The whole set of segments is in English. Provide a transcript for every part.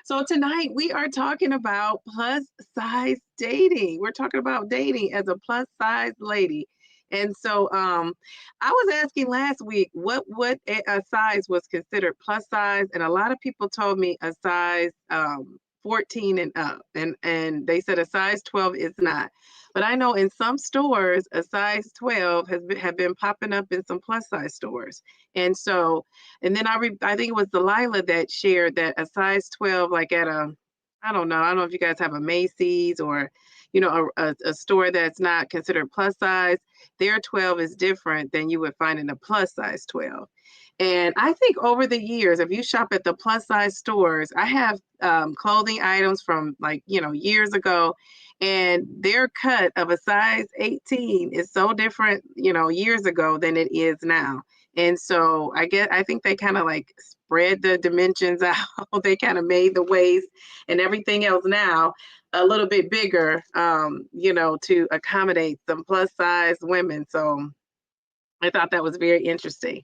So tonight we are talking about plus size dating. We're talking about dating as a plus size lady. And so I was asking last week what a size was considered plus size, and a lot of people told me a size 14 and up, and they said a size 12 is not. But I know in some stores a size 12 have been popping up in some plus size stores. And so and then I think it was Delilah that shared that a size 12, like at a, I don't know if you guys have a Macy's or, a store that's not considered plus size, their 12 is different than you would find in a plus size 12. And I think over the years, if you shop at the plus size stores, I have clothing items from years ago, and their cut of a size 18 is so different, years ago than it is now. And so I think they kind of like spread the dimensions out. They kind of made the waist and everything else now a little bit bigger, to accommodate some plus size women. So I thought that was very interesting.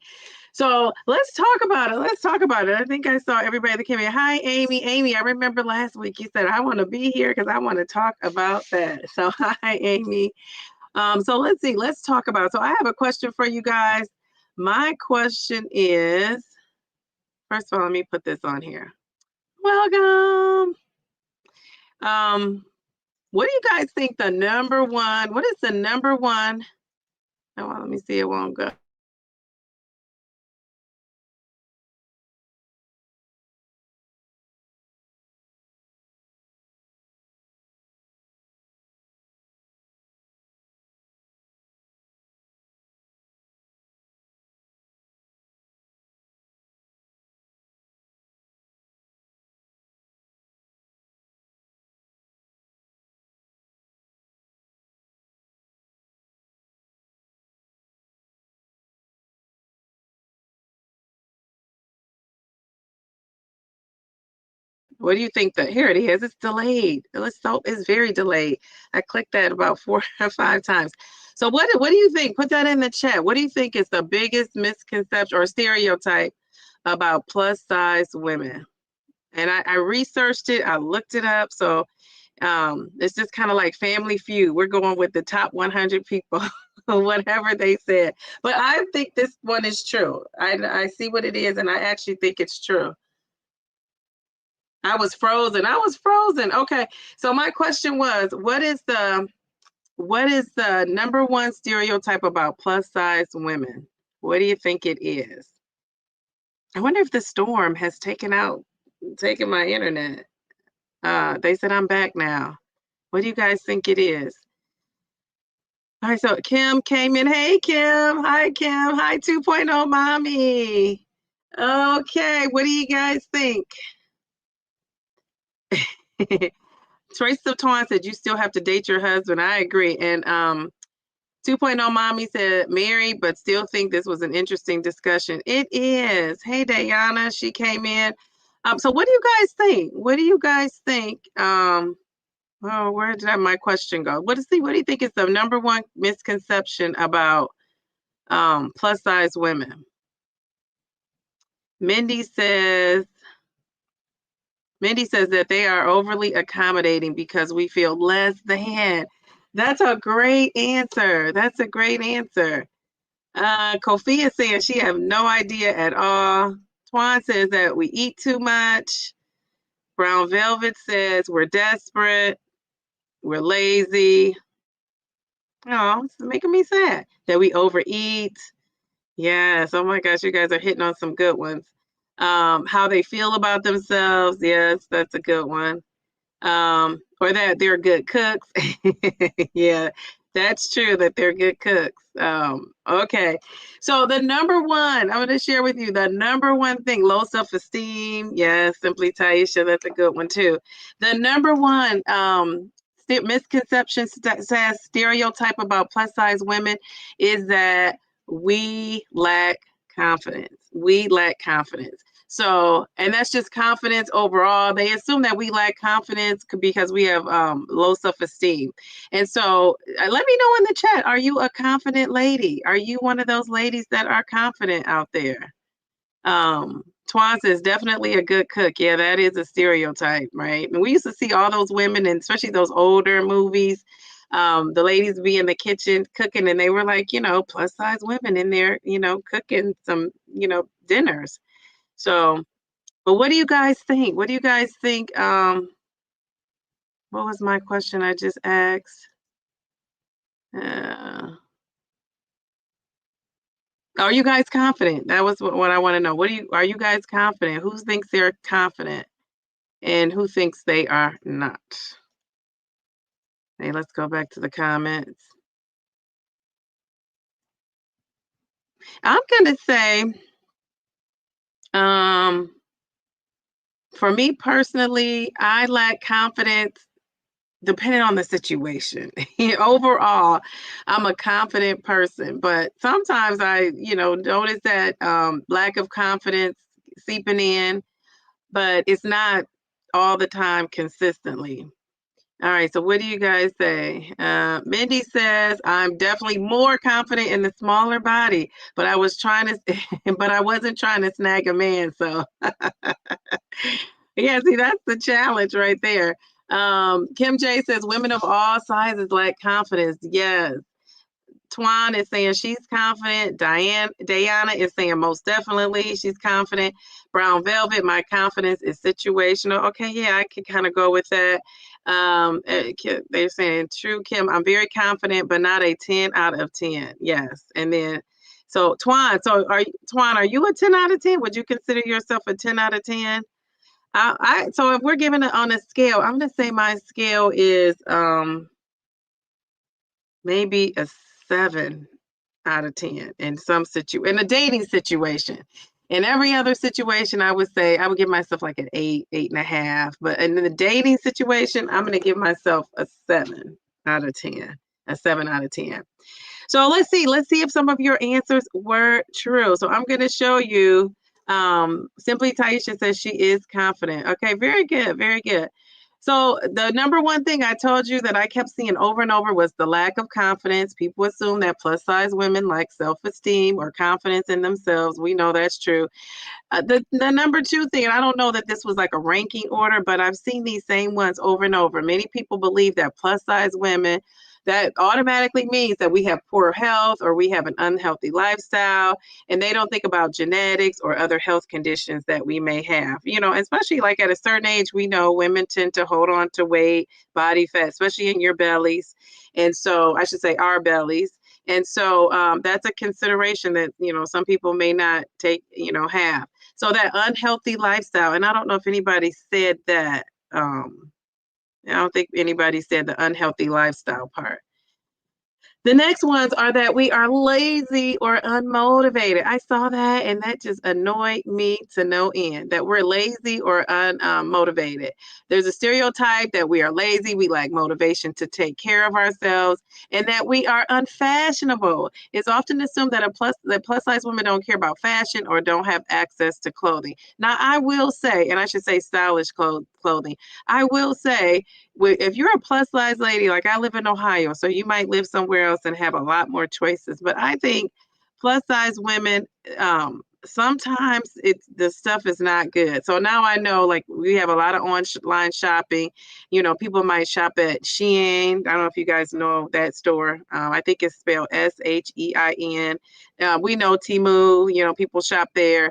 So let's talk about it. Let's talk about it. I think I saw everybody that came in. Hi, Amy. Amy, I remember last week you said, I want to be here because I want to talk about that. So hi, Amy. So let's see. Let's talk about. So I have a question for you guys. My question is, first of all, let me put this on here. Welcome. What do you guys think what is the number one? Oh, well, let me see, it won't go. What do you think that here it is? It's delayed. It's very delayed. I clicked that about 4 or 5 times. So what do you think? Put that in the chat. What do you think is the biggest misconception or stereotype about plus size women? And I researched it, I looked it up. So it's just kind of like Family Feud. We're going with the top 100 people, whatever they said. But I think this one is true. I see what it is, and I actually think it's true. I was frozen. Okay. So my question was, what is the number one stereotype about plus size women? What do you think it is? I wonder if the storm has taken my internet. They said I'm back now. What do you guys think it is? All right, so Kim came in. Hey, Kim. Hi, Kim. Hi, 2.0 mommy. Okay, what do you guys think? Trace of Twan said you still have to date your husband. I agree. And 2.0 mommy said married, but still think this was an interesting discussion. It is. Hey, Diana, she came in. So what do you guys think? What do you guys think? Oh, where did my question go? What do you think is the number one misconception about plus size women? Mindy says that they are overly accommodating because we feel less than. That's a great answer. Kofi is saying she have no idea at all. Twan says that we eat too much. Brown Velvet says we're desperate. We're lazy. Oh, it's making me sad that we overeat. Yes. Oh my gosh, you guys are hitting on some good ones. How they feel about themselves. Yes, that's a good one. Or that they're good cooks. Yeah, that's true that they're good cooks. Okay. So the number one, I'm going to share with you the number one thing, low self-esteem. Yes, Simply Taisha, that's a good one too. The number one misconception says stereotype about plus size women is that we lack confidence. So, and that's just confidence overall. They assume that we lack confidence because we have low self-esteem. And so let me know in the chat, are you a confident lady? Are you one of those ladies that are confident out there? Twan says definitely a good cook. Yeah, that is a stereotype, right? And we used to see all those women, and especially those older movies, the ladies be in the kitchen cooking, and they were like, plus size women in there, cooking some, dinners. So, but what do you guys think? What do you guys think? What was my question I just asked? Uh, are you guys confident? That was what I want to know. Are you guys confident? Who thinks they're confident and who thinks they are not? Hey, let's go back to the comments. I'm gonna say, um, for me personally, I lack confidence depending on the situation. Overall, I'm a confident person, but sometimes I, notice that lack of confidence seeping in, but it's not all the time consistently. All right, so what do you guys say? Mindy says, I'm definitely more confident in the smaller body, but I was trying to, but I wasn't trying to snag a man. So, yeah, see, that's the challenge right there. Kim J says, women of all sizes lack confidence. Yes. Twan is saying she's confident. Diana is saying most definitely she's confident. Brown Velvet, my confidence is situational. Okay, yeah, I can kind of go with that. They're saying true, Kim. I'm very confident, but not a 10 out of 10. Yes, and then so Twan. Twan? Are you a 10 out of 10? Would you consider yourself a 10 out of 10? So if we're giving it on a scale, I'm gonna say my scale is maybe a 7 out of 10 in a dating situation. In every other situation, I would say I would give myself like an 8.5. But in the dating situation, I'm gonna give myself a 7 out of 10. A 7 out of 10. So let's see. Let's see if some of your answers were true. So I'm gonna show you. Simply Taisha says she is confident. Okay, very good, very good. So the number one thing I told you that I kept seeing over and over was the lack of confidence. People assume that plus size women lack self-esteem or confidence in themselves. We know that's true. The number two thing, and I don't know that this was like a ranking order, but I've seen these same ones over and over. Many people believe that plus size women, that automatically means that we have poor health or we have an unhealthy lifestyle, and they don't think about genetics or other health conditions that we may have. Especially like at a certain age, we know women tend to hold on to weight, body fat, especially in your bellies. And so I should say our bellies. And so that's a consideration that, some people may not have. So that unhealthy lifestyle, and I don't know if anybody said that. I don't think anybody said the unhealthy lifestyle part. The next ones are that we are lazy or unmotivated. I saw that and that just annoyed me to no end, that we're lazy or unmotivated. There's a stereotype that we are lazy, we lack motivation to take care of ourselves, and that we are unfashionable. It's often assumed that plus size women don't care about fashion or don't have access to clothing. Now, I will say, and I should say stylish clothing, I will say, if you're a plus size lady, like I live in Ohio, so you might live somewhere else and have a lot more choices. But I think plus size women, sometimes the stuff is not good. So now I know, like, we have a lot of online shopping. People might shop at Shein. I don't know if you guys know that store. I think it's spelled SHEIN. We know Temu. People shop there.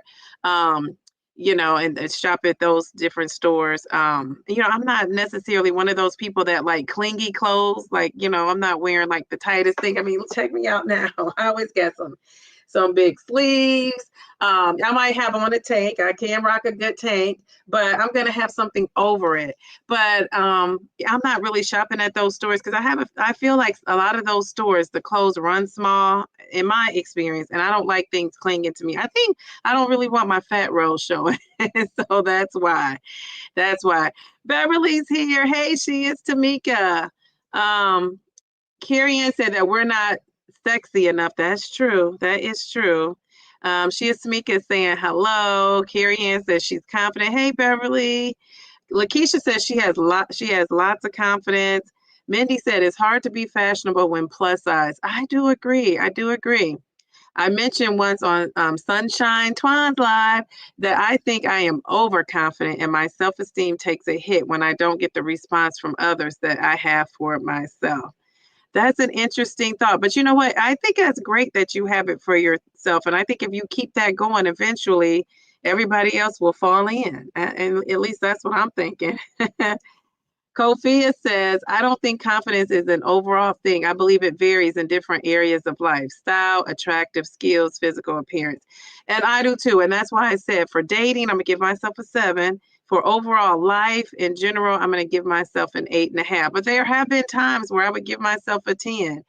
And shop at those different stores. I'm not necessarily one of those people that like clingy clothes. Like, I'm not wearing like the tightest thing. I mean, check me out now. I always get some big sleeves. I might have on a tank. I can rock a good tank, but I'm gonna have something over it. But I'm not really shopping at those stores because I feel like a lot of those stores, the clothes run small in my experience, and I don't like things clinging to me. I think I don't really want my fat roll showing. So that's why. Beverly's here. Hey, she is Tamika. Carrie Ann said that we're not sexy enough. That's true. That is true. She is Tamika saying hello. Carrie Ann says she's confident. Hey, Beverly. Lakeisha says she has lots of confidence. Mindy said it's hard to be fashionable when plus size. I do agree. I mentioned once on Sunshine Twan's Live that I think I am overconfident and my self esteem takes a hit when I don't get the response from others that I have for myself. That's an interesting thought. But you know what? I think that's great that you have it for yourself. And I think if you keep that going, eventually everybody else will fall in. And at least that's what I'm thinking. Kofia says, I don't think confidence is an overall thing. I believe it varies in different areas of life: style, attractive skills, physical appearance. And I do too. And that's why I said for dating, I'm going to give myself a 7. For overall life in general, I'm going to give myself an 8.5. But there have been times where I would give myself a 10.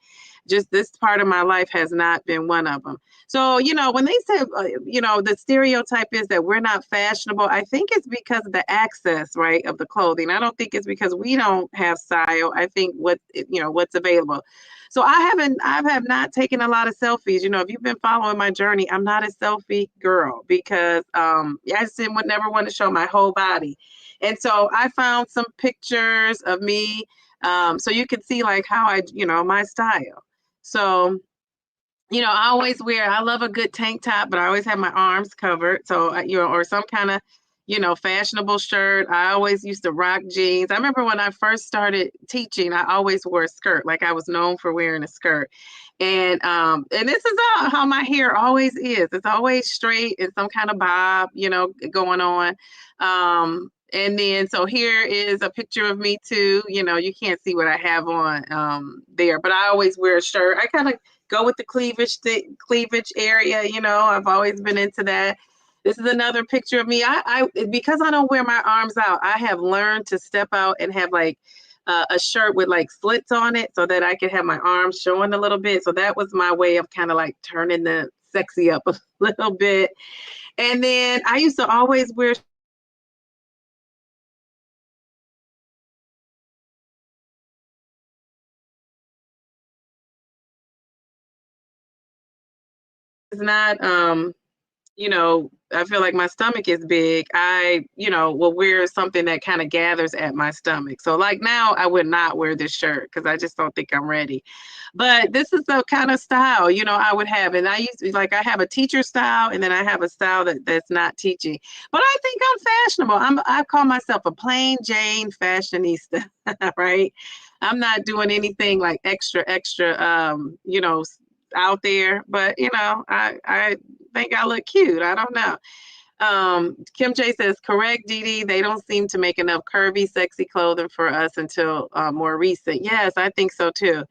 Just this part of my life has not been one of them. So, when they say, the stereotype is that we're not fashionable, I think it's because of the access, right, of the clothing. I don't think it's because we don't have style. I think what's available. So I have not taken a lot of selfies. If you've been following my journey, I'm not a selfie girl because I just would never want to show my whole body. And so I found some pictures of me, so you can see like how my style. So, I love a good tank top, but I always have my arms covered. So, or some kind of, fashionable shirt. I always used to rock jeans. I remember when I first started teaching, I always wore a skirt. Like I was known for wearing a skirt. And this is how my hair always is. It's always straight and some kind of bob, going on. And then, so here is a picture of me too. You can't see what I have on there, but I always wear a shirt. I kind of go with the cleavage area. I've always been into that. This is another picture of me. I because I don't wear my arms out, I have learned to step out and have like a shirt with like slits on it so that I can have my arms showing a little bit. So that was my way of kind of like turning the sexy up a little bit. And then I used to always wear it's not I feel like my stomach is big. I will wear something that kind of gathers at my stomach. So like now I would not wear this shirt because I just don't think I'm ready. But this is the kind of style, I would have. And I used to like I have a teacher style and then I have a style that's not teaching. But I think I'm fashionable. I call myself a plain Jane fashionista, right? I'm not doing anything like extra out there, but I think I look cute. I don't know. Kim J says, correct, Dee Dee. They don't seem to make enough curvy, sexy clothing for us until more recent. Yes, I think so too.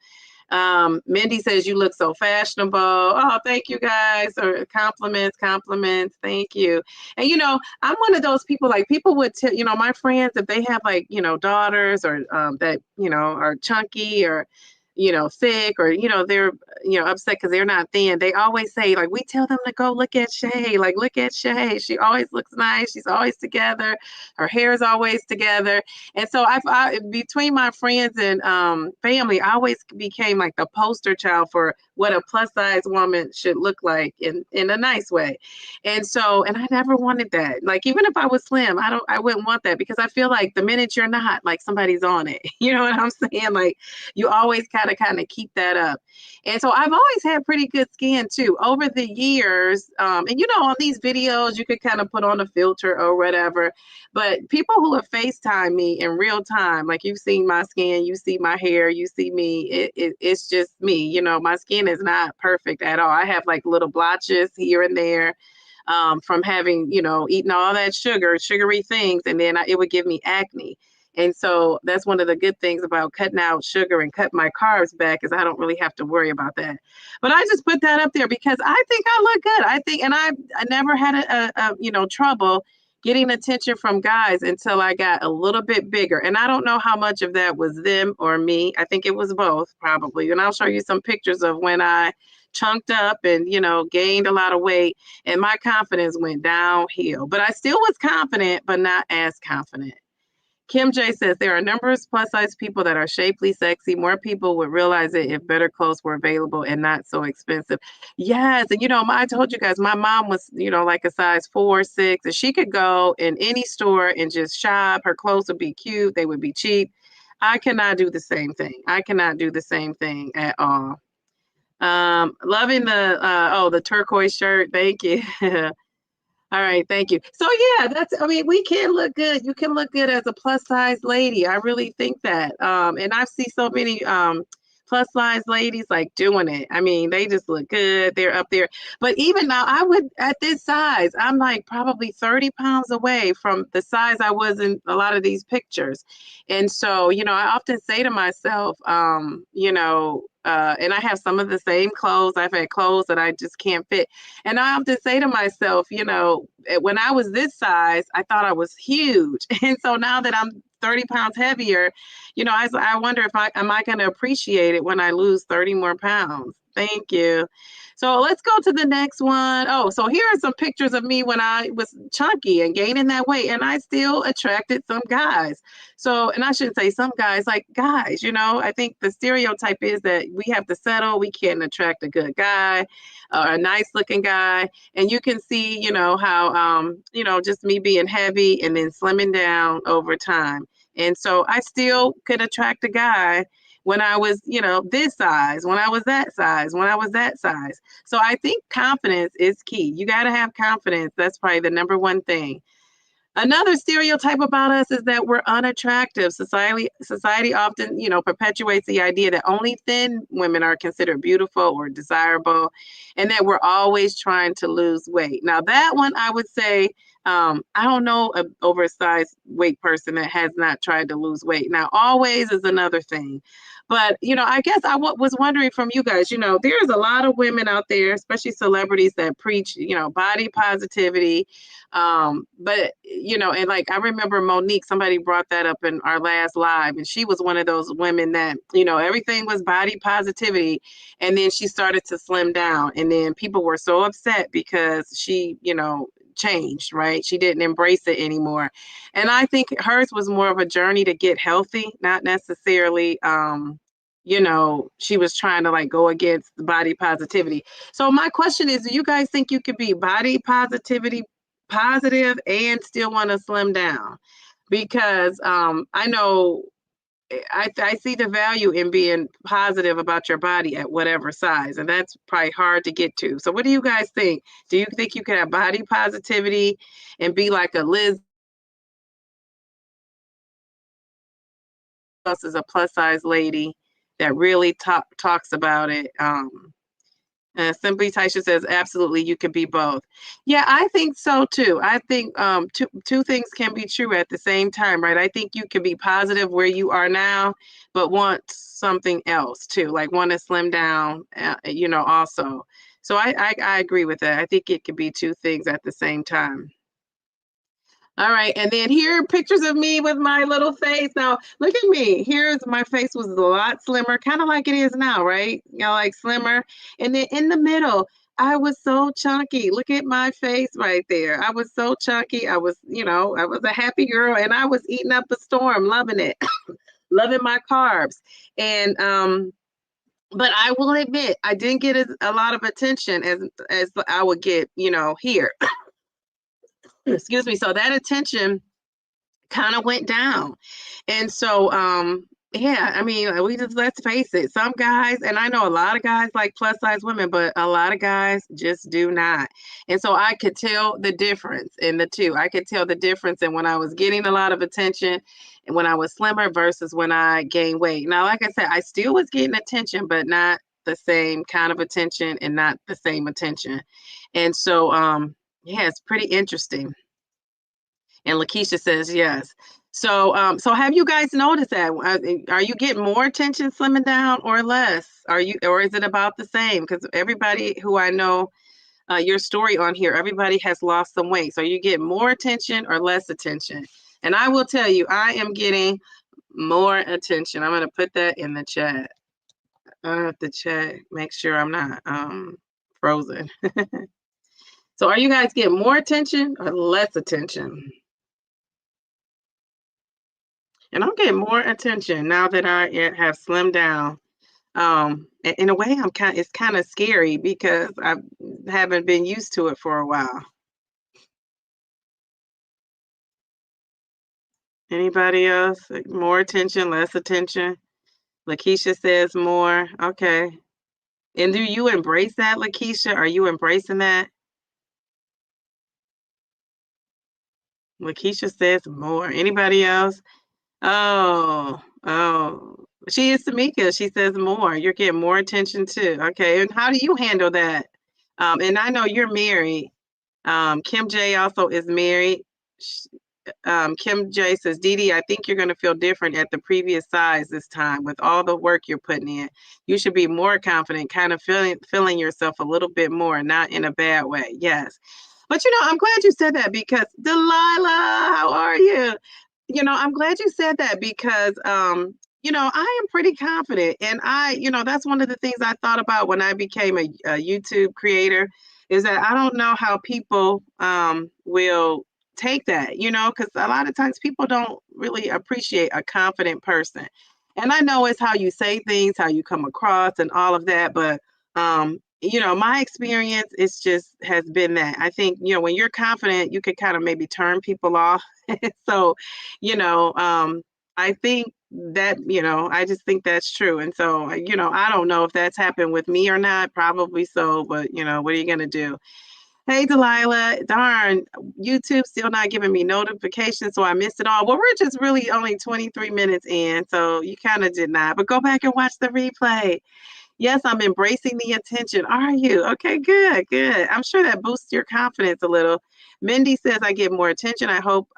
Mindy says, you look so fashionable. Oh, thank you guys. Or compliments. Thank you. And, I'm one of those people, like people would tell, my friends, if they have like, daughters or that, are chunky or, sick or, they're, upset because they're not thin. They always say, like, we tell them to go look at Shay. Like, look at Shay. She always looks nice. She's always together. Her hair is always together. And so between my friends and family, I always became like the poster child for what a plus size woman should look like in a nice way. And I never wanted that. Like, even if I was slim, I wouldn't want that because I feel like the minute you're not, like somebody's on it. You know what I'm saying? Like you always kind of keep that up. And so I've always had pretty good skin too over the years. And on these videos, you could kind of put on a filter or whatever. But people who have FaceTime me in real time, like you've seen my skin, you see my hair, you see me, it's just me. My skin is not perfect at all. I have like little blotches here and there from having, eaten all that sugary things. And then it would give me acne. And so that's one of the good things about cutting out sugar and cut my carbs back is I don't really have to worry about that. But I just put that up there because I think I look good. I think, and I never had a trouble getting attention from guys until I got a little bit bigger. And I don't know how much of that was them or me. I think it was both probably. And I'll show you some pictures of when I chunked up and, gained a lot of weight and my confidence went downhill. But I still was confident, but not as confident. Kim J says there are numerous plus size people that are shapely, sexy. More people would realize it if better clothes were available and not so expensive. Yes. And, I told you guys, my mom was, like a size 4, 6, and she could go in any store and just shop. Her clothes would be cute. They would be cheap. I cannot do the same thing. I cannot do the same thing at all. Loving the the turquoise shirt. Thank you. All right, thank you. So yeah, I mean, we can look good. You can look good as a plus size lady. I really think that. And I see so many plus size ladies like doing it. I mean, they just look good. They're up there. But even now, I would at this size, I'm like probably 30 pounds away from the size I was in a lot of these pictures. And so, I often say to myself, and I have some of the same clothes. I've had clothes that I just can't fit. And I often say to myself, when I was this size, I thought I was huge. And so now that I'm 30 pounds heavier, I wonder if am I going to appreciate it when I lose 30 more pounds? Thank you. So let's go to the next one. Oh, so here are some pictures of me when I was chunky and gaining that weight, and I still attracted some guys. So, and I shouldn't say some guys, like guys, I think the stereotype is that we have to settle. We can't attract a good guy or a nice looking guy. And you can see, how, just me being heavy and then slimming down over time. And so I still could attract a guy when I was, this size, when I was that size, when I was that size. So I think confidence is key. You got to have confidence. That's probably the number one thing. Another stereotype about us is that we're unattractive. Society often, perpetuates the idea that only thin women are considered beautiful or desirable, and that we're always trying to lose weight. Now, that one I would say, I don't know an oversized weight person that has not tried to lose weight. Now, always is another thing. But, I guess I was wondering from you guys, there's a lot of women out there, especially celebrities that preach, body positivity. But and like I remember Monique, somebody brought that up in our last live, and she was one of those women that, everything was body positivity. And then she started to slim down, and then people were so upset because she, changed, right? She didn't embrace it anymore. And I think hers was more of a journey to get healthy, not necessarily she was trying to like go against the body positivity. So my question is, do you guys think you could be body positive and still want to slim down? Because I know I see the value in being positive about your body at whatever size, and that's probably hard to get to. So what do you guys think? Do you think you could have body positivity and be like a Liz is a plus size lady that really talks about it? Simply Taisha says, absolutely, you can be both. Yeah, I think so too. I think two things can be true at the same time, right? I think you can be positive where you are now, but want something else too, like want to slim down, also. So I agree with that. I think it could be two things at the same time. All right, and then here are pictures of me with my little face. Now, look at me. Here's my face was a lot slimmer, kind of like it is now, right? Like slimmer. And then in the middle, I was so chunky. Look at my face right there. I was so chunky. I was, I was a happy girl, and I was eating up a storm, loving it, loving my carbs. And but I will admit, I didn't get a lot of attention as I would get, here. Excuse me. So that attention kind of went down. And so, yeah, I mean, let's face it, some guys, and I know a lot of guys like plus size women, but a lot of guys just do not. And so I could tell the difference in the two. I could tell the difference in when I was getting a lot of attention and when I was slimmer versus when I gained weight. Now, like I said, I still was getting attention, but not the same kind of attention and not the same attention. And so, yeah, it's pretty interesting. And Lakeisha says yes. So have you guys noticed that? Are you getting more attention slimming down or less? Or is it about the same? Because everybody who I know, your story on here, everybody has lost some weight. So you get more attention or less attention? And I will tell you, I am getting more attention. I'm going to put that in the chat. I have to check, make sure I'm not frozen. So are you guys getting more attention or less attention? And I'm getting more attention now that I have slimmed down. In a way, it's kind of scary because I haven't been used to it for a while. Anybody else? More attention, less attention? Lakeisha says more. Okay. And do you embrace that, Lakeisha? Are you embracing that? Lakeisha says more. Anybody else? Oh, oh. She is Tamika. She says more. You're getting more attention too. Okay. And how do you handle that? And I know you're married. Kim J also is married. Kim J says, Dee Dee, I think you're going to feel different at the previous size this time with all the work you're putting in. You should be more confident, kind of feeling yourself a little bit more, not in a bad way. Yes. But I'm glad you said that because Delilah, how are you? I'm glad you said that because I am pretty confident. And that's one of the things I thought about when I became a YouTube creator is that I don't know how people will take that, because a lot of times people don't really appreciate a confident person. And I know it's how you say things, how you come across and all of that, but my experience is just has been that I think, when you're confident, you can kind of maybe turn people off. So, I think that, I just think that's true. And so, I don't know if that's happened with me or not, probably so, but what are you going to do? Hey, Delilah, darn, YouTube still not giving me notifications, so I missed it all. Well, we're just really only 23 minutes in, so you kind of did not, but go back and watch the replay. Yes, I'm embracing the attention. Are you? Okay, good, good. I'm sure that boosts your confidence a little. Mindy says I get more attention. I hope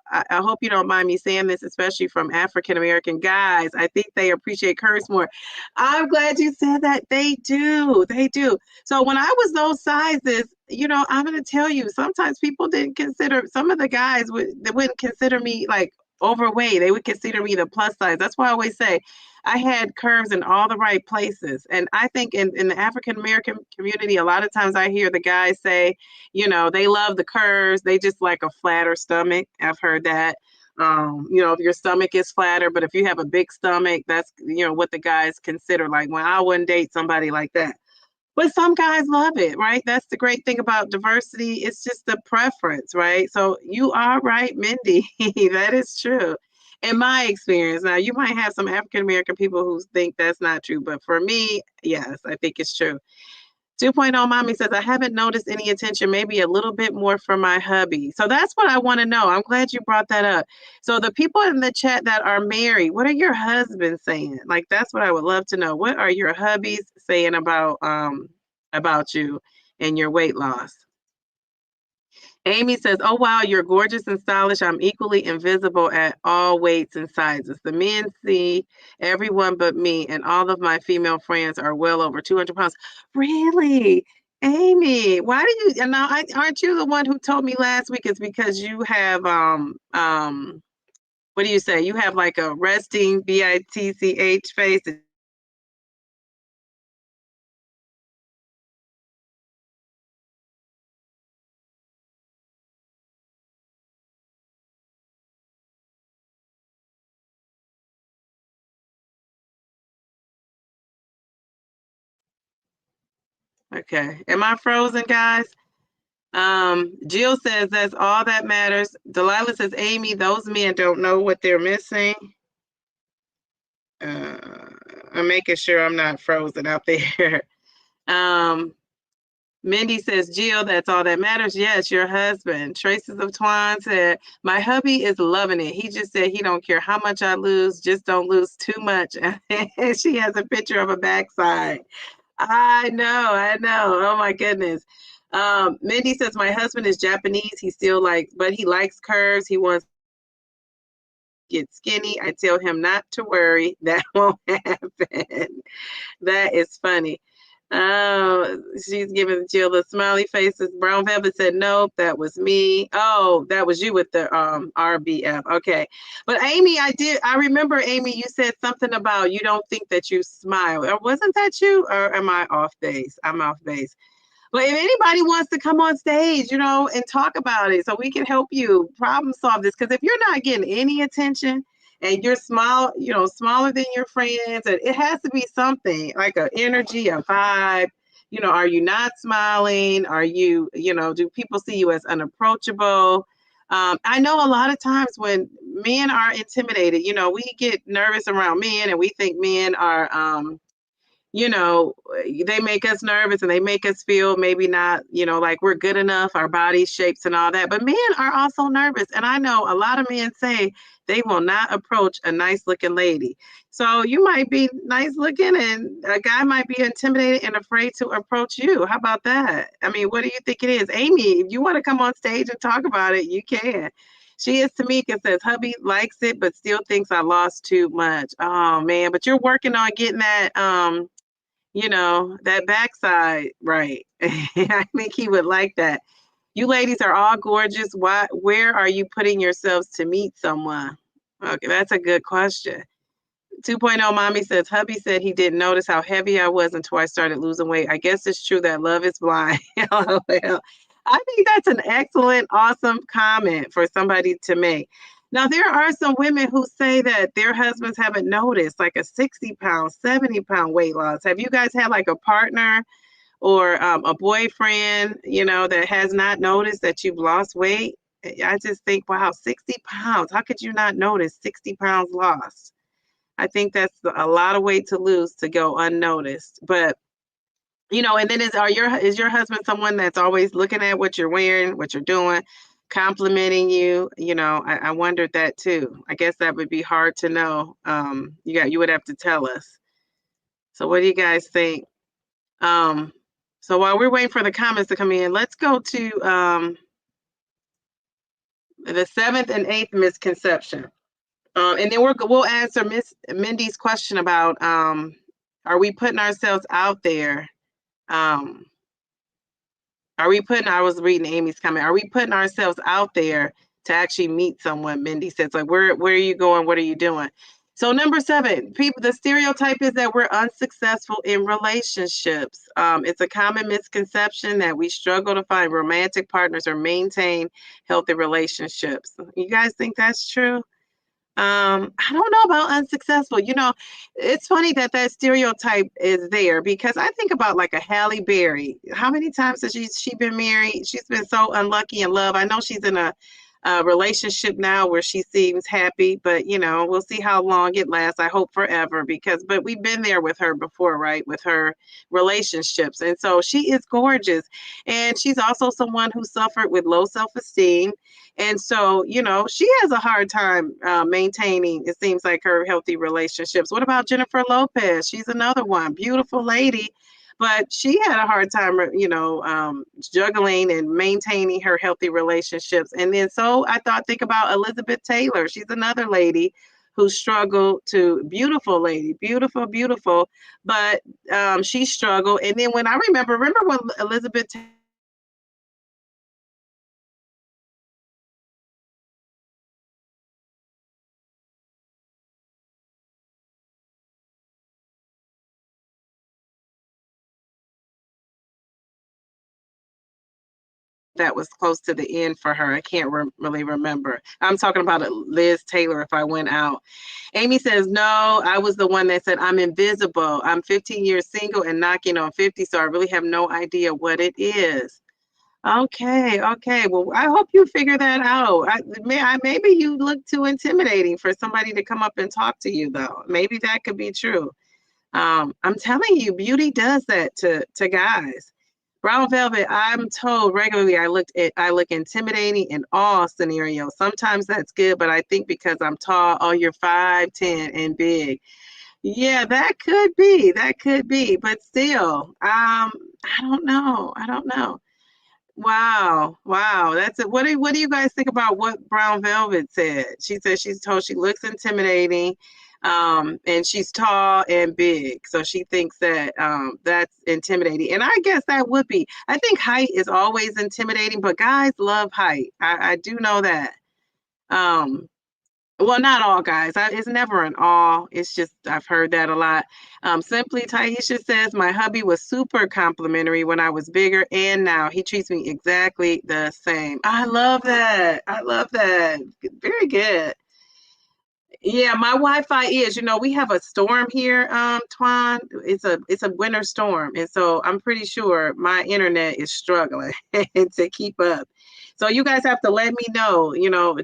you don't mind me saying this, especially from African American guys. I think they appreciate curves more. I'm glad you said that. They do. They do. So when I was those sizes, I'm going to tell you, sometimes people didn't consider, some of the guys they wouldn't consider me like overweight. They would consider me the plus size. That's why I always say I had curves in all the right places. And I think in the African American community, a lot of times I hear the guys say, they love the curves. They just like a flatter stomach. I've heard that. If your stomach is flatter, but if you have a big stomach, that's, what the guys consider. Like, when I wouldn't date somebody like that. But some guys love it, right? That's the great thing about diversity. It's just the preference, right? So you are right, Mindy. That is true. In my experience, now you might have some African American people who think that's not true, but for me, yes, I think it's true. 2.0 Mommy says, I haven't noticed any attention, maybe a little bit more from my hubby. So that's what I want to know. I'm glad you brought that up. So the people in the chat that are married, what are your husbands saying? Like, that's what I would love to know. What are your hubbies saying about you and your weight loss? Amy says, oh, wow, you're gorgeous and stylish. I'm equally invisible at all weights and sizes. The men see everyone but me, and all of my female friends are well over 200 pounds. Really? Amy, why do you, and now, aren't you the one who told me last week it's because you have, what do you say? You have like a resting bitch face. Okay. Am I frozen, guys? Jill says that's all that matters. Delilah says, Amy, those men don't know what they're missing. I'm making sure I'm not frozen out there. Mindy says, Jill, that's all that matters. Yes, your husband. Traces of Twine said, my hubby is loving it. He just said he don't care how much I lose, just don't lose too much. She has a picture of a backside. I know. Oh my goodness. Mindy says, my husband is Japanese. He still but he likes curves. He wants to get skinny. I tell him not to worry. That won't happen. That is funny. Oh, she's giving Jill the smiley faces. Brown Velvet said, nope, that was me. Oh, that was you with the RBF. Okay. But Amy, I remember, Amy, you said something about you don't think that you smile. Or wasn't that you? Or am I off base? I'm off base. But if anybody wants to come on stage, and talk about it so we can help you problem solve this. Because if you're not getting any attention and you're small, smaller than your friends, and it has to be something like an energy, a vibe. Are you not smiling? Are you, do people see you as unapproachable? I know a lot of times when men are intimidated, we get nervous around men and we think men are, you know, they make us nervous and they make us feel maybe not, like we're good enough, our body shapes and all that. But men are also nervous. And I know a lot of men say they will not approach a nice looking lady. So you might be nice looking and a guy might be intimidated and afraid to approach you. How about that? I mean, what do you think it is? Amy, if you want to come on stage and talk about it, you can. She is Tamika says, hubby likes it, but still thinks I lost too much. Oh man, but you're working on getting that that backside right. I think he would like that. You ladies are all gorgeous. Where are you putting yourselves to meet someone? Okay, that's a good question. 2.0 mommy says, hubby said he didn't notice how heavy I was until I started losing weight. I guess it's true that love is blind. LOL. I think that's an excellent, awesome comment for somebody to make. Now, there are some women who say that their husbands haven't noticed like a 60-pound, 70-pound weight loss. Have you guys had like a partner or a boyfriend, that has not noticed that you've lost weight? I just think, wow, 60 pounds. How could you not notice 60 pounds lost? I think that's a lot of weight to lose to go unnoticed. But and then is your husband someone that's always looking at what you're wearing, what you're doing, complimenting you? I wondered that too. I guess that would be hard to know. You would have to tell us. So what do you guys think? So while we're waiting for the comments to come in, let's go to the 7th and 8th misconception. And then we'll answer Miss Mindy's question about are we putting ourselves out there? I was reading Amy's comment. Are we putting ourselves out there to actually meet someone? Mindy says, like, where are you going? What are you doing? So number 7, the stereotype is that we're unsuccessful in relationships. It's a common misconception that we struggle to find romantic partners or maintain healthy relationships. You guys think that's true? I don't know about unsuccessful. It's funny that stereotype is there because I think about like a Halle Berry. How many times has she been married? She's been so unlucky in love. I know she's in a relationship now where she seems happy, but we'll see how long it lasts. I hope forever but we've been there with her before, right? With her relationships. And so she is gorgeous. And she's also someone who suffered with low self-esteem. And so, she has a hard time maintaining, it seems like, her healthy relationships. What about Jennifer Lopez? She's another one, beautiful lady, but she had a hard time, juggling and maintaining her healthy relationships. And then think about Elizabeth Taylor. She's another lady who struggled beautiful lady, beautiful, but she struggled. And then remember when Elizabeth that was close to the end for her. I can't really remember. I'm talking about Liz Taylor if I went out. Amy says, no, I was the one that said I'm invisible. I'm 15 years single and knocking on 50, so I really have no idea what it is. Okay. Well, I hope you figure that out. Maybe you look too intimidating for somebody to come up and talk to you, though. Maybe that could be true. I'm telling you, beauty does that to guys. Brown velvet, I'm told regularly I look intimidating in all scenarios. Sometimes that's good, but I think because I'm tall, oh, you're 5'10" and big. Yeah, that could be. But still, I don't know. Wow. That's it. What do you guys think about what Brown Velvet said? She said she's told she looks intimidating, and she's tall and big. So she thinks that that's intimidating. And I guess that would be. I think height is always intimidating, but guys love height. I do know that. Well, not all guys. It's never an all. It's just I've heard that a lot. Simply Taisha says my hubby was super complimentary when I was bigger, and now he treats me exactly the same. I love that. Very good. Yeah, my Wi-Fi is. We have a storm here, Twan. It's a winter storm, and so I'm pretty sure my internet is struggling to keep up. So you guys have to let me know.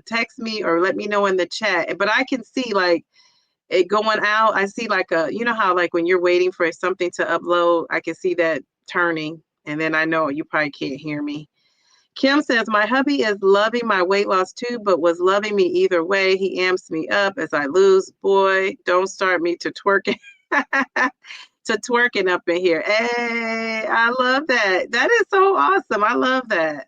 Text me or let me know in the chat. But I can see like it going out. I see like you know how like when you're waiting for something to upload, I can see that turning, and then I know you probably can't hear me. Kim says, my hubby is loving my weight loss too, but was loving me either way. He amps me up as I lose. Boy, don't start me to twerking. To twerking up in here. Hey, I love that. That is so awesome. I love that.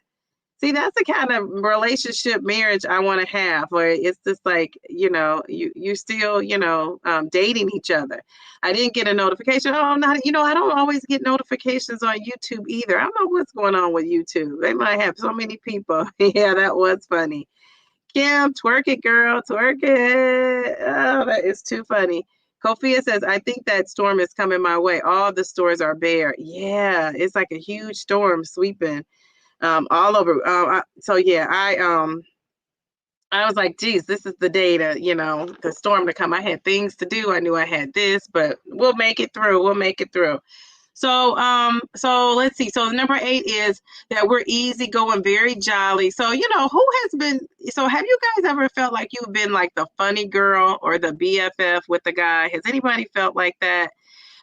See, that's the kind of relationship marriage I want to have, where it's just like, you still, dating each other. I didn't get a notification. Oh, not, I don't always get notifications on YouTube either. I don't know what's going on with YouTube. They might have so many people. Yeah, that was funny. Kim, twerk it, girl, twerk it. Oh, that is too funny. Kofia says, I think that storm is coming my way. All the stores are bare. Yeah, it's like a huge storm sweeping all over. So yeah, I was like, geez, this is the day to, the storm to come. I had things to do. I knew I had this, but we'll make it through. We'll make it through. So let's see. So number 8 is that we're easygoing, very jolly. So, who has been, so have you guys ever felt like you've been like the funny girl or the BFF with the guy? Has anybody felt like that?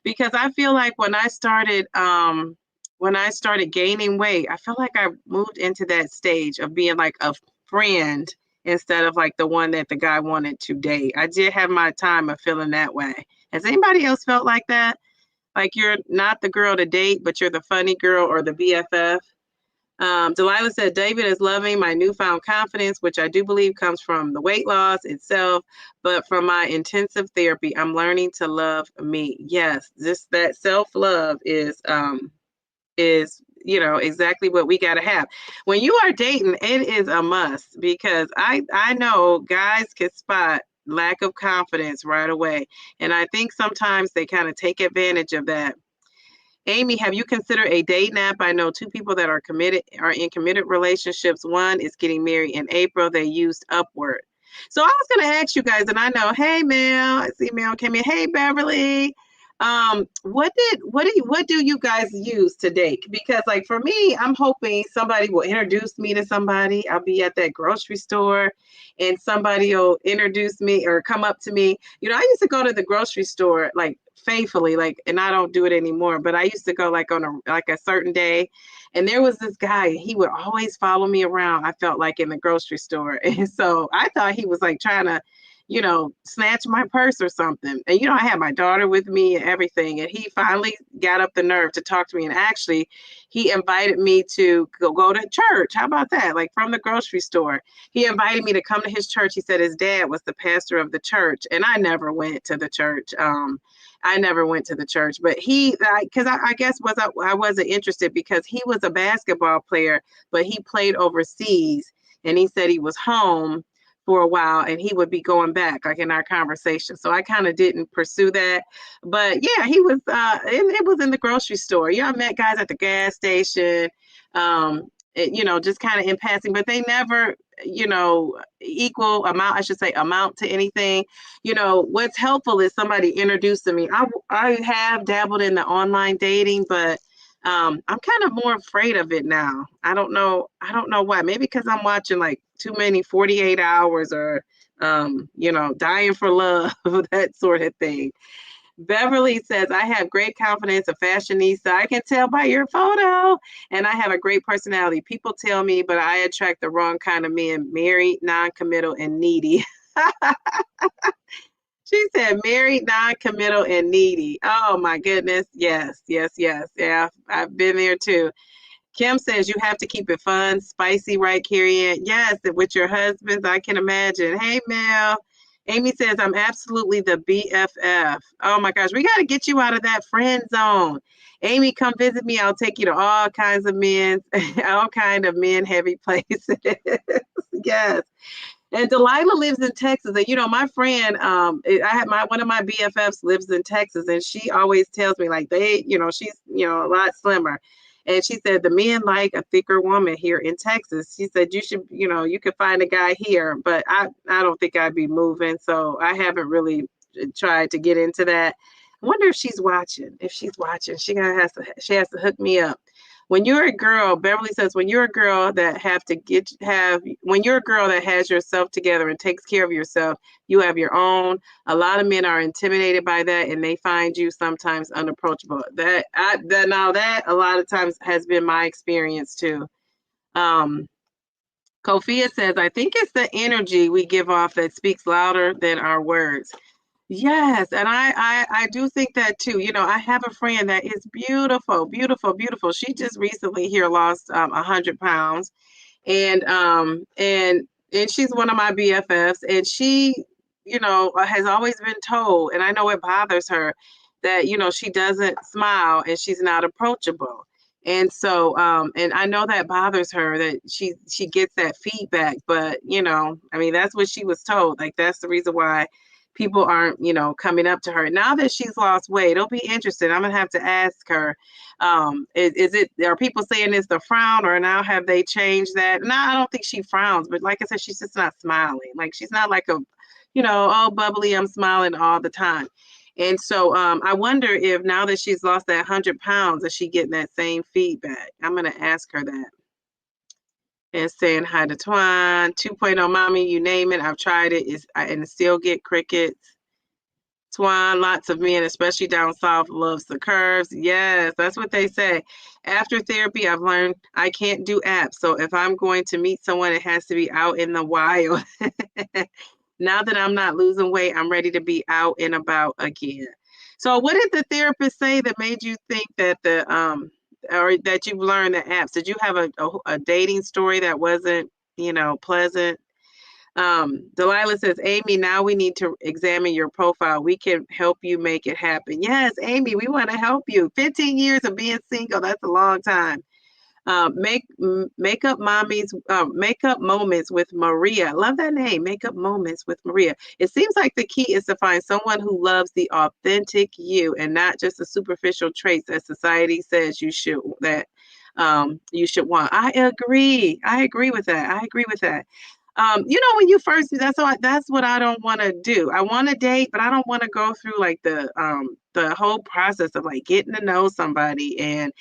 Because I feel like when I started gaining weight, I felt like I moved into that stage of being like a friend instead of like the one that the guy wanted to date. I did have my time of feeling that way. Has anybody else felt like that? Like you're not the girl to date, but you're the funny girl or the BFF? Delilah said, David is loving my newfound confidence, which I do believe comes from the weight loss itself, but from my intensive therapy, I'm learning to love me. Yes, that self-love is exactly what we got to have. When you are dating, it is a must, because I know guys can spot lack of confidence right away. And I think sometimes they kind of take advantage of that. Amy, have you considered a dating app? I know 2 people that are in committed relationships. One is getting married in April. They used Upward. So I was going to ask you guys, and I know, hey, Mel, I see Mel came in. Hey, Beverly. What do you guys use to date? Because like for me, I'm hoping somebody will introduce me to somebody. I'll be at that grocery store and somebody will introduce me or come up to me. I used to go to the grocery store like faithfully, like, and I don't do it anymore, but I used to go like on a certain day, and there was this guy, he would always follow me around, I felt like, in the grocery store. And so I thought he was like trying to snatch my purse or something. And, I had my daughter with me and everything. And he finally got up the nerve to talk to me. And actually, he invited me to go to church. How about that? Like from the grocery store. He invited me to come to his church. He said his dad was the pastor of the church. And I never went to the church. But because I guess I wasn't interested, because he was a basketball player, but he played overseas. And he said he was home for a while and he would be going back, like in our conversation. So I kind of didn't pursue that. But yeah, he was it was in the grocery store. I met guys at the gas station, just kind of in passing, but they never, amount to anything. What's helpful is somebody introducing me. I have dabbled in the online dating, but I'm kind of more afraid of it now. I don't know why. Maybe because I'm watching like too many 48 hours or, dying for love, that sort of thing. Beverly says, I have great confidence, a fashionista. I can tell by your photo. And I have a great personality. People tell me, but I attract the wrong kind of men, married, non-committal, and needy. She said married, non-committal, and needy. Oh my goodness. Yes. Yeah, I've been there too. Kim says you have to keep it fun, spicy, right, Carrie? Yes, with your husbands, I can imagine. Hey, Mel. Amy says, I'm absolutely the BFF. Oh my gosh, we got to get you out of that friend zone. Amy, come visit me. I'll take you to all kinds of men, all kind of men heavy places. Yes. And Delilah lives in Texas. And, my friend, one of my BFFs lives in Texas, and she always tells me like she's, a lot slimmer. And she said, the men like a thicker woman here in Texas. She said, you should, you could find a guy here, but I don't think I'd be moving. So I haven't really tried to get into that. I wonder if she's watching. If she's watching, she has to hook me up. When you're a girl, Beverly says, when you're a girl that when you're a girl that has yourself together and takes care of yourself, you have your own. A lot of men are intimidated by that, and they find you sometimes unapproachable. That a lot of times has been my experience too. Um, Kofia says, I think it's the energy we give off that speaks louder than our words. Yes, and I do think that too. You know, I have a friend that is beautiful, beautiful, beautiful. She just recently here lost 100 pounds, and she's one of my BFFs, and she, has always been told, and I know it bothers her that she doesn't smile and she's not approachable. And so, and I know that bothers her that she gets that feedback, but I mean, that's what she was told. Like, that's the reason why people aren't, coming up to her. Now that she's lost weight, it'll be interesting. I'm gonna have to ask her, are people saying it's the frown, or now have they changed that? No, I don't think she frowns, but like I said, she's just not smiling. Like, she's not like a, oh, bubbly, I'm smiling all the time. And so I wonder if now that she's lost that 100 pounds, is she getting that same feedback? I'm gonna ask her that. And saying hi to Twan, 2.0 mommy, you name it, I've tried it, and still get crickets. Twan, lots of men, especially down south, loves the curves. Yes, that's what they say. After therapy, I've learned I can't do apps. So if I'm going to meet someone, it has to be out in the wild. Now that I'm not losing weight, I'm ready to be out and about again. So what did the therapist say that made you think that or that you've learned the apps? Did you have a dating story that wasn't, pleasant? Delilah says, Amy, now we need to examine your profile. We can help you make it happen. Yes, Amy, we want to help you. 15 years of being single, that's a long time. Makeup moments with Maria. Love that name, makeup moments with Maria. It seems like the key is to find someone who loves the authentic you and not just the superficial traits that society says you should want. I agree. I agree with that. When you first, that's what I don't want to do. I want to date, but I don't want to go through like the whole process of like getting to know somebody. And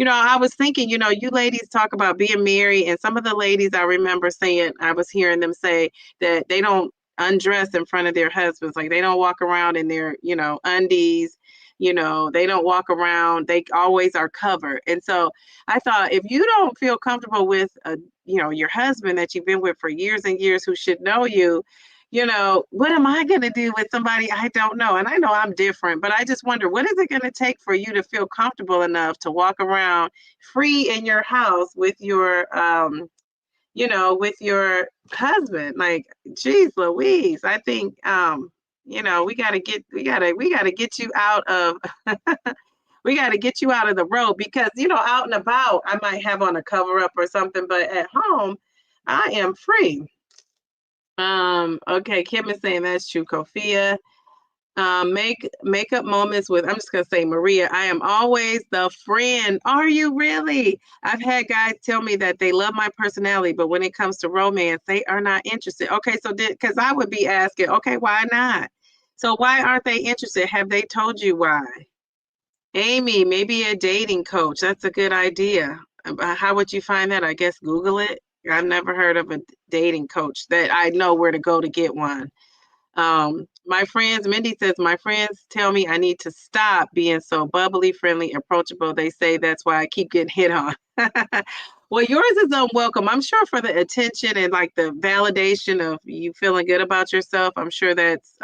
I was thinking, you ladies talk about being married, and some of the ladies I remember saying, I was hearing them say that they don't undress in front of their husbands, like they don't walk around in their undies. They don't walk around, they always are covered. And so I thought, if you don't feel comfortable with your husband that you've been with for years and years, who should know you, what am I going to do with somebody I don't know? And I know I'm different, but I just wonder, what is it going to take for you to feel comfortable enough to walk around free in your house with your with your husband? Like, geez Louise, I think we gotta get you out of we got to get you out of the road, because out and about I might have on a cover up or something, but at home I am free. Okay, Kim is saying that's true. Kofia, makeup moments with, I'm just gonna say, Maria. I am always the friend. Are you really? I've had guys tell me that they love my personality, but when it comes to romance, they are not interested. Okay, so because I would be asking, okay, why not? So why aren't they interested? Have they told you why? Amy, maybe a dating coach. That's a good idea. How would you find that? I guess Google it. I've never heard of a dating coach that I know where to go to get one. Mindy says, my friends tell me I need to stop being so bubbly, friendly, approachable. They say that's why I keep getting hit on. Well, yours is unwelcome. I'm sure for the attention and like the validation of you feeling good about yourself. I'm sure that's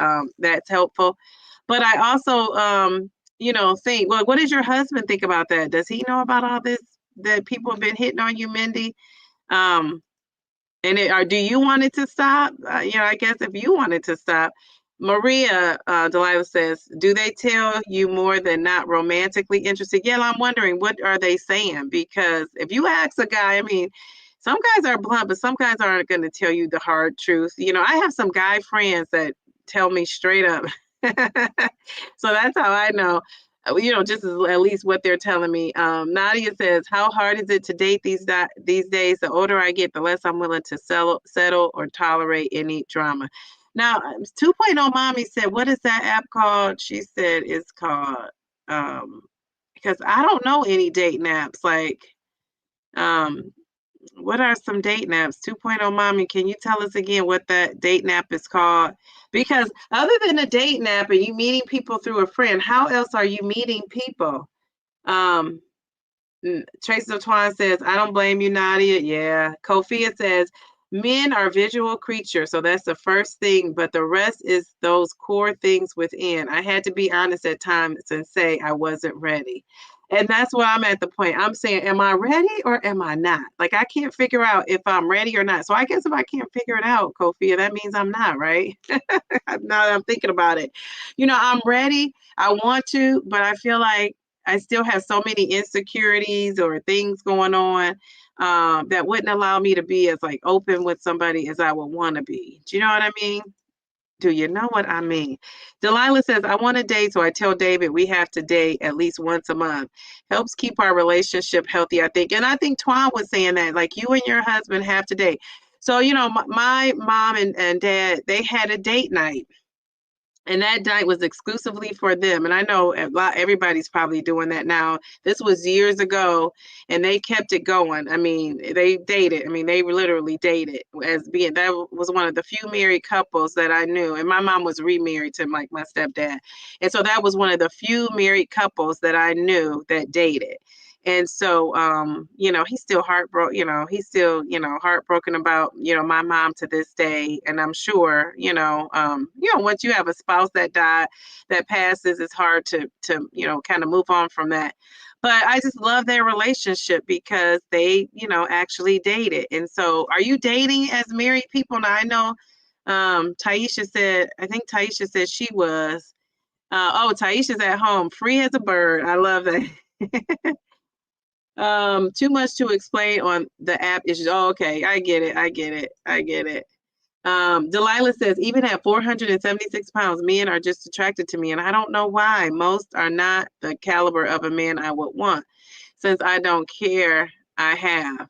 helpful. But I also, think, well, what does your husband think about that? Does he know about all this that people have been hitting on you, Mindy? Or do you want it to stop? I guess if you want it to stop. Maria, Delilah says, do they tell you more than not romantically interested? Yeah, I'm wondering, what are they saying? Because if you ask a guy, I mean, some guys are blunt, but some guys aren't going to tell you the hard truth. I have some guy friends that tell me straight up. So that's how I know. Just at least what they're telling me. Nadia says, how hard is it to date these days? The older I get, the less I'm willing to settle or tolerate any drama. Now, 2.0 mommy said, what is that app called? She said it's called, because I don't know any dating apps. Like, Um, what are some date naps? 2.0 mommy, can you tell us again what that date nap is called? Because other than a date nap and you meeting people through a friend, how else are you meeting people? Um, Tracy Twine says, I don't blame you, Nadia. Yeah. Kofia says, men are visual creatures. So that's the first thing, but the rest is those core things within. I had to be honest at times and say I wasn't ready. And that's where I'm at the point. I'm saying, am I ready or am I not? Like, I can't figure out if I'm ready or not. So I guess if I can't figure it out, Kofia, that means I'm not, right? Now that I'm thinking about it, I'm ready. I want to, but I feel like I still have so many insecurities or things going on that wouldn't allow me to be as like open with somebody as I would want to be. Do you know what I mean? Do you know what I mean? Delilah says, I want to date, so I tell David we have to date at least once a month. Helps keep our relationship healthy, I think. And I think Twan was saying that, like, you and your husband have to date. So, my mom and dad, they had a date night. And that night was exclusively for them. And I know everybody's probably doing that now. This was years ago, and they kept it going. I mean, they dated. I mean, they literally dated as being, that was one of the few married couples that I knew. And my mom was remarried to my stepdad. And so that was one of the few married couples that I knew that dated. And so, he's still heartbroken, he's still, heartbroken about, my mom to this day. And I'm sure, once you have a spouse that passes, it's hard to, kind of move on from that. But I just love their relationship because they, actually dated. And so are you dating as married people? Now I know, I think Taisha said she was, Taisha's at home, free as a bird. I love that. Too much to explain on the app issues. Oh, okay. I get it. Delilah says, even at 476 pounds, men are just attracted to me, and I don't know why. Most are not the caliber of a man I would want. Since I don't care, I have.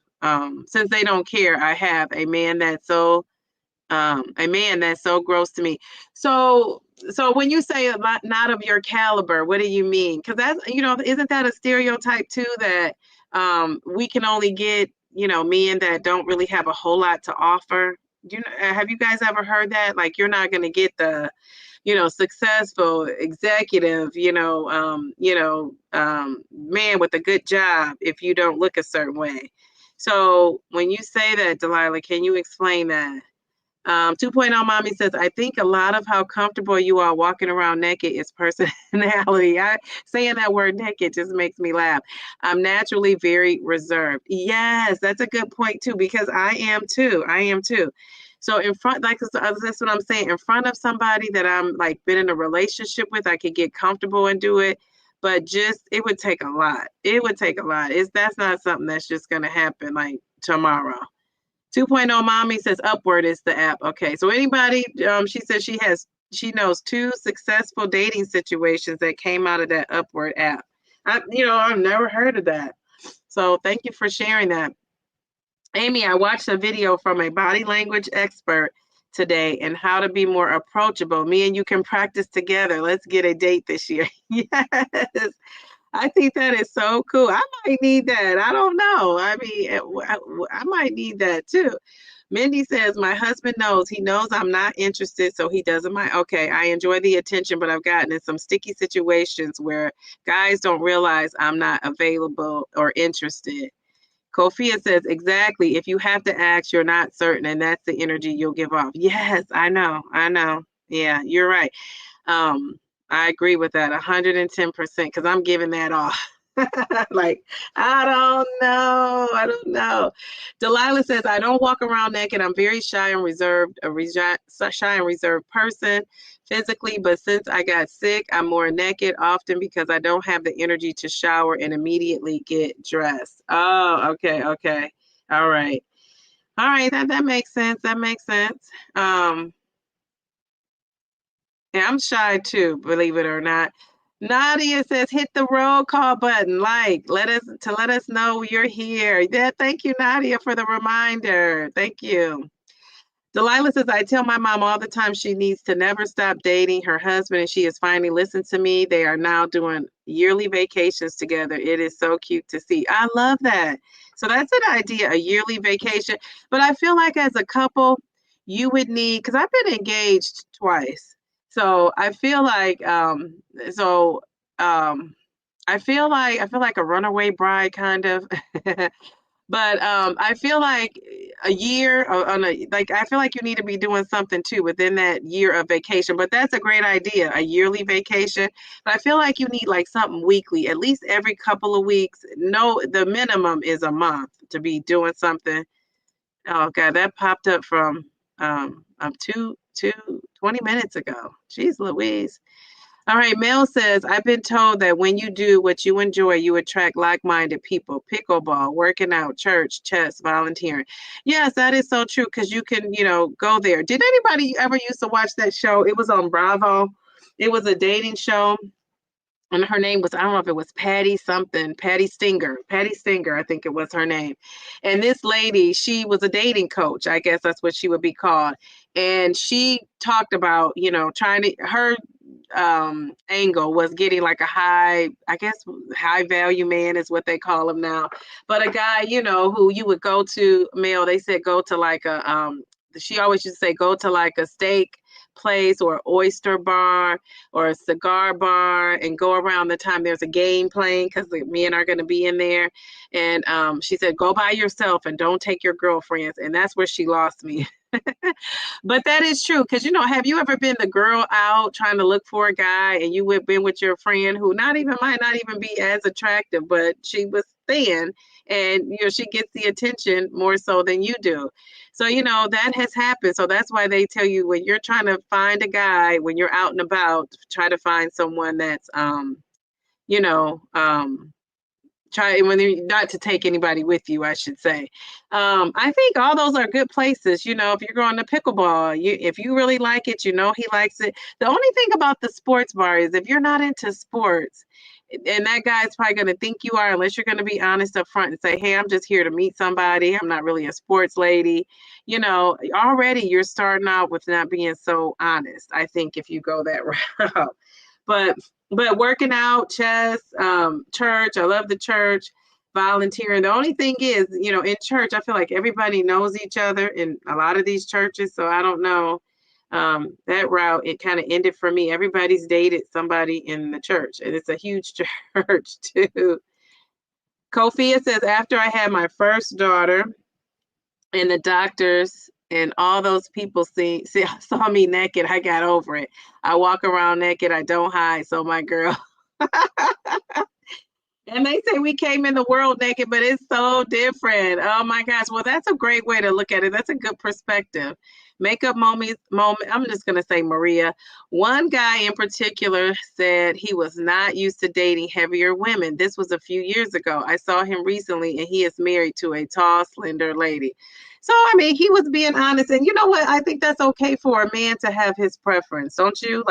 Since they don't care, I have a man that's so gross to me. So when you say not of your caliber, what do you mean? Because that's, isn't that a stereotype too, that we can only get, men that don't really have a whole lot to offer? Have you guys ever heard that? Like, you're not going to get the, successful executive, man with a good job if you don't look a certain way. So when you say that, Delilah, can you explain that? 2.0 mommy says, I think a lot of how comfortable you are walking around naked is personality. Saying that word naked just makes me laugh. I'm naturally very reserved. Yes, that's a good point too, because I am too. So in front, like, that's what I'm saying. In front of somebody that I'm like been in a relationship with, I could get comfortable and do it. But it would take a lot. That's not something that's just going to happen like tomorrow. 2.0 mommy says Upward is the app. Okay, so anybody, she says she knows 2 successful dating situations that came out of that Upward app. I've never heard of that. So thank you for sharing that. Amy, I watched a video from a body language expert today and how to be more approachable. Me and you can practice together. Let's get a date this year. Yes. I think that is so cool. I might need that. I don't know. I mean, I might need that too. Mindy says, my husband knows. He knows I'm not interested, so he doesn't mind. Okay, I enjoy the attention, but I've gotten in some sticky situations where guys don't realize I'm not available or interested. Kofia says, exactly. If you have to ask, you're not certain, and that's the energy you'll give off. Yes, I know. Yeah, you're right. I agree with that 110% because I'm giving that off. Like, I don't know. Delilah says, I don't walk around naked. I'm very shy and reserved, person physically, but since I got sick, I'm more naked often because I don't have the energy to shower and immediately get dressed. Oh, okay. All right. That makes sense. Yeah, I'm shy too, believe it or not. Nadia says, hit the roll call button. Let us know you're here. Yeah, thank you, Nadia, for the reminder. Thank you. Delilah says, I tell my mom all the time she needs to never stop dating her husband, and she has finally listened to me. They are now doing yearly vacations together. It is so cute to see. I love that. So that's an idea, a yearly vacation. But I feel like as a couple, you would need, because I've been engaged twice. So I feel like so um I feel like a runaway bride kind of. But I feel like a year on a like I feel like you need to be doing something too within that year of vacation. But that's a great idea, a yearly vacation. But I feel like you need like something weekly, at least every couple of weeks. No, the minimum is a month to be doing something. Oh God, that popped up from 20 minutes ago. Jeez Louise. All right, Mel says, I've been told that when you do what you enjoy, you attract like-minded people. Pickleball, working out, church, chess, volunteering. Yes, that is so true because you can, go there. Did anybody ever used to watch that show? It was on Bravo. It was a dating show. And her name was, I don't know if it was Patty something, Patty Stinger. Patty Stinger, I think it was her name. And this lady, she was a dating coach. I guess that's what she would be called. And she talked about, her angle was getting like a high value man is what they call him now. But a guy, who you would go to, Mel, they said go to like she always used to say go to like a steak place or oyster bar or a cigar bar and go around the time there's a game playing because the men are going to be in there. And she said, go by yourself and don't take your girlfriends. And that's where she lost me. But that is true because have you ever been the girl out trying to look for a guy and you would been with your friend who might not even be as attractive, but she was thin and she gets the attention more so than you do. So that has happened. So that's why they tell you when you're trying to find a guy, when you're out and about, try to find someone that's you know try when you not to take anybody with you, I should say. I think all those are good places. If you're going to pickleball, if you really like it, he likes it. The only thing about the sports bar is if you're not into sports, and that guy's probably going to think you are, unless you're going to be honest up front and say, hey, I'm just here to meet somebody, I'm not really a sports lady. Already you're starting out with not being so honest, I think, if you go that route. But working out, chess, church, I love the church, volunteering. The only thing is, in church, I feel like everybody knows each other in a lot of these churches. So I don't know. That route, it kind of ended for me. Everybody's dated somebody in the church, and it's a huge church too. Kofia says, after I had my first daughter, and the doctors and all those people saw me naked, I got over it. I walk around naked, I don't hide. So my girl. And they say we came in the world naked, but it's so different. Oh my gosh. Well, that's a great way to look at it. That's a good perspective. Makeup moment. I'm just going to say Maria. One guy in particular said he was not used to dating heavier women. This was a few years ago. I saw him recently and he is married to a tall, slender lady. So, I mean, he was being honest. And you know what? I think that's okay for a man to have his preference, don't you?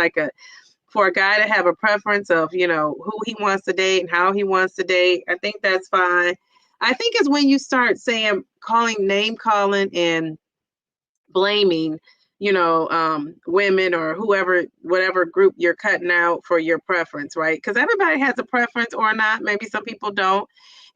For a guy to have a preference of, who he wants to date and how he wants to date. I think that's fine. I think it's when you start name calling and blaming, women or whoever, whatever group you're cutting out for your preference, right? Because everybody has a preference or not. Maybe some people don't.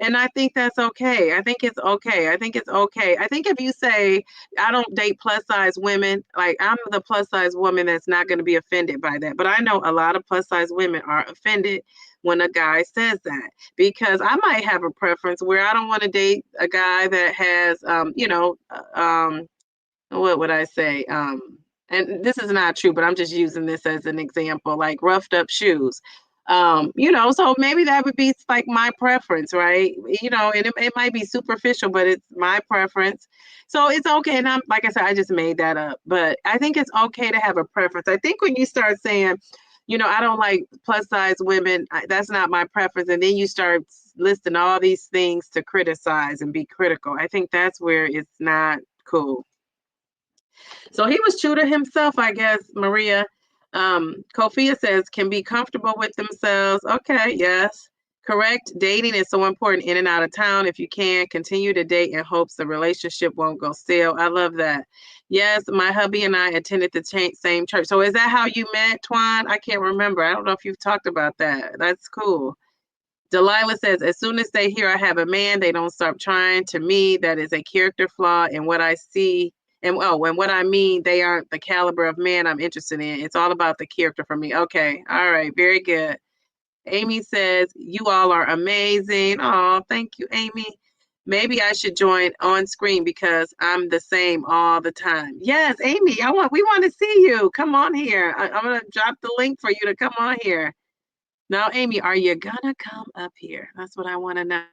And I think that's okay. I think it's okay. I think it's okay. I think if you say, I don't date plus size women, like I'm the plus size woman that's not going to be offended by that. But I know a lot of plus size women are offended when a guy says that, because I might have a preference where I don't want to date a guy that has, what would I say? And this is not true, but I'm just using this as an example, like roughed up shoes. So maybe that would be like my preference, right? And it might be superficial, but it's my preference. So it's okay. And like I said, I just made that up, but I think it's okay to have a preference. I think when you start saying, I don't like plus size women, that's not my preference. And then you start listing all these things to criticize and be critical. I think that's where it's not cool. So he was true to himself, I guess, Maria. Kofia says, can be comfortable with themselves. Okay, yes. Correct. Dating is so important in and out of town. If you can, continue to date in hopes the relationship won't go stale. I love that. Yes, my hubby and I attended the same church. So is that how you met, Twan? I can't remember. I don't know if you've talked about that. That's cool. Delilah says, as soon as they hear I have a man, they don't stop trying. To me, that is a character flaw in what I see. And what I mean, they aren't the caliber of man I'm interested in. It's all about the character for me. Okay. All right. Very good. Amy says, you all are amazing. Oh, thank you, Amy. Maybe I should join on screen because I'm the same all the time. Yes, Amy, we want to see you. Come on here. I'm going to drop the link for you to come on here. Now, Amy, are you going to come up here? That's what I want to know.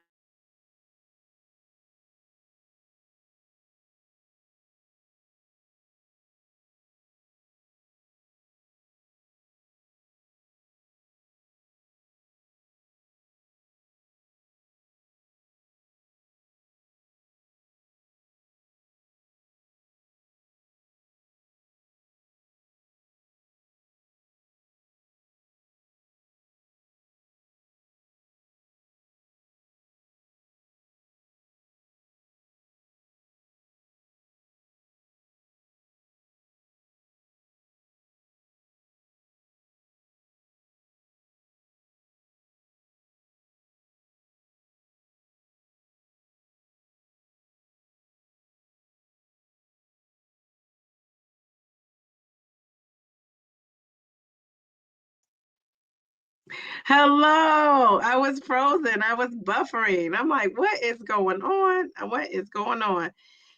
Hello. I was frozen. I was buffering. I'm like, what is going on? What is going on?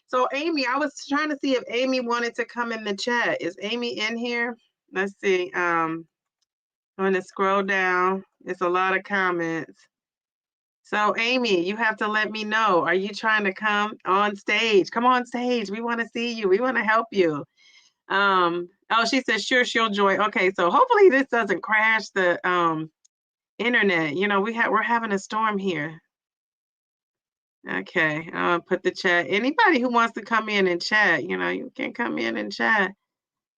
So, Amy, I was trying to see if Amy wanted to come in the chat. Is Amy in here? Let's see. I'm going to scroll down. It's a lot of comments. So, Amy, you have to let me know. Are you trying to come on stage? Come on stage. We want to see you. We want to help you. Oh, she says, sure, she'll join. Okay, so hopefully this doesn't crash the internet. You know, we're having a storm here. Okay, I'll put the chat. Anybody who wants to come in and chat, you know, you can come in and chat.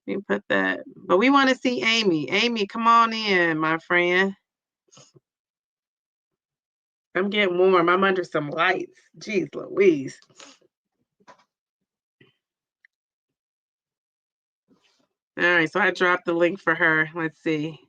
We put that, but we want to see Amy. Amy, come on in, my friend. I'm getting warm. I'm under some lights. Jeez Louise. All right, so I dropped the link for her. Let's see.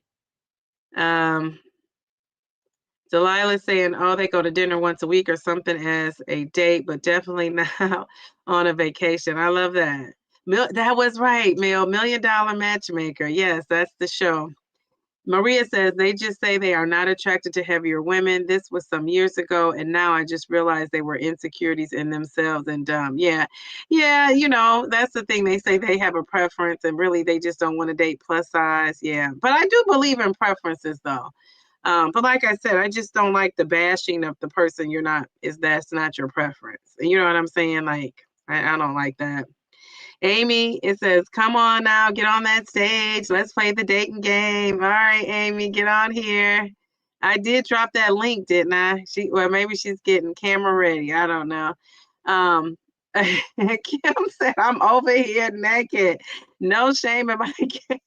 Delilah's saying, oh, they go to dinner once a week or something as a date, but definitely not on a vacation. I love that. That was right, Mel. $1 Million Matchmaker. Yes, that's the show. Maria says, they just say they are not attracted to heavier women. This was some years ago, and now I just realized they were insecurities in themselves and dumb. Yeah, you know, that's the thing. They say they have a preference, and really they just don't want to date plus size. Yeah, but I do believe in preferences, though. But like I said, I just don't like the bashing of the person that's not your preference. You know what I'm saying? Like, I don't like that. Amy, it says, come on now, get on that stage. Let's play the dating game. All right, Amy, get on here. I did drop that link, didn't I? Maybe she's getting camera ready. I don't know. Kim said, I'm over here naked. No shame in my game.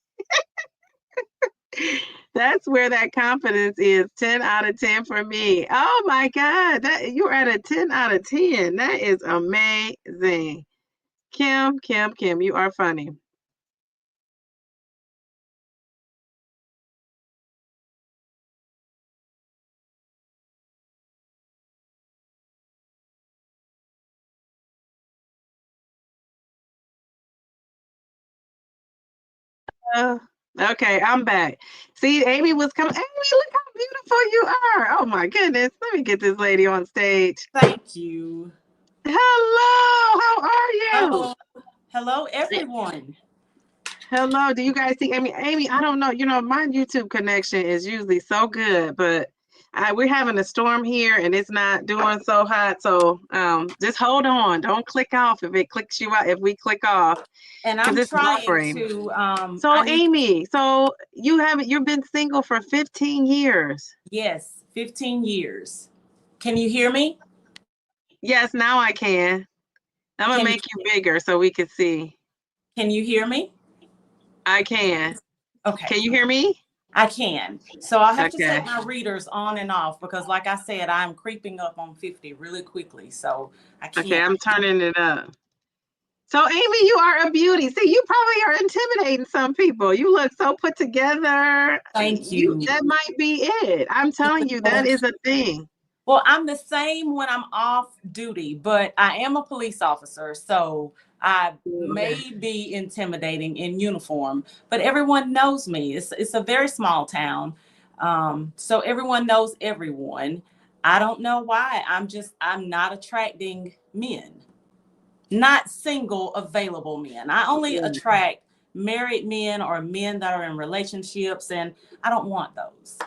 That's where that confidence is. 10 out of 10 for me. Oh my God. You're at a 10 out of 10. That is amazing. Kim, you are funny. Okay, I'm back. See, Amy was coming. Amy, look how beautiful you are. Oh my goodness. Let me get this lady on stage. Thank you. Hello, how are you? Hello, everyone. Hello, do you guys see Amy? Amy, I don't know. You know, my YouTube connection is usually so good, but we're having a storm here and it's not doing so hot. So just hold on. Don't click off if it clicks you out, if we click off. And I'm trying to Amy, so you've been single for 15 years. Yes, 15 years. Can you hear me? Yes, now I can. I'm gonna make you bigger so we can see. Can you hear me? I can. Okay. Can you hear me? I can. So I'll have to Okay. set my readers on and off because, like I said, I'm creeping up on 50 really quickly. So I Okay, can't. I'm turning it up. So, Amy, you are a beauty. See, you probably are intimidating some people. You look so put together. Thank you. That might be it. I'm telling you, that is a thing. Well, I'm the same when I'm off duty, but I am a police officer, so I may be intimidating in uniform, but everyone knows me. It's a very small town, so everyone knows everyone. I don't know why. I'm not attracting men, not single available men. I only attract married men or men that are in relationships, and I don't want those.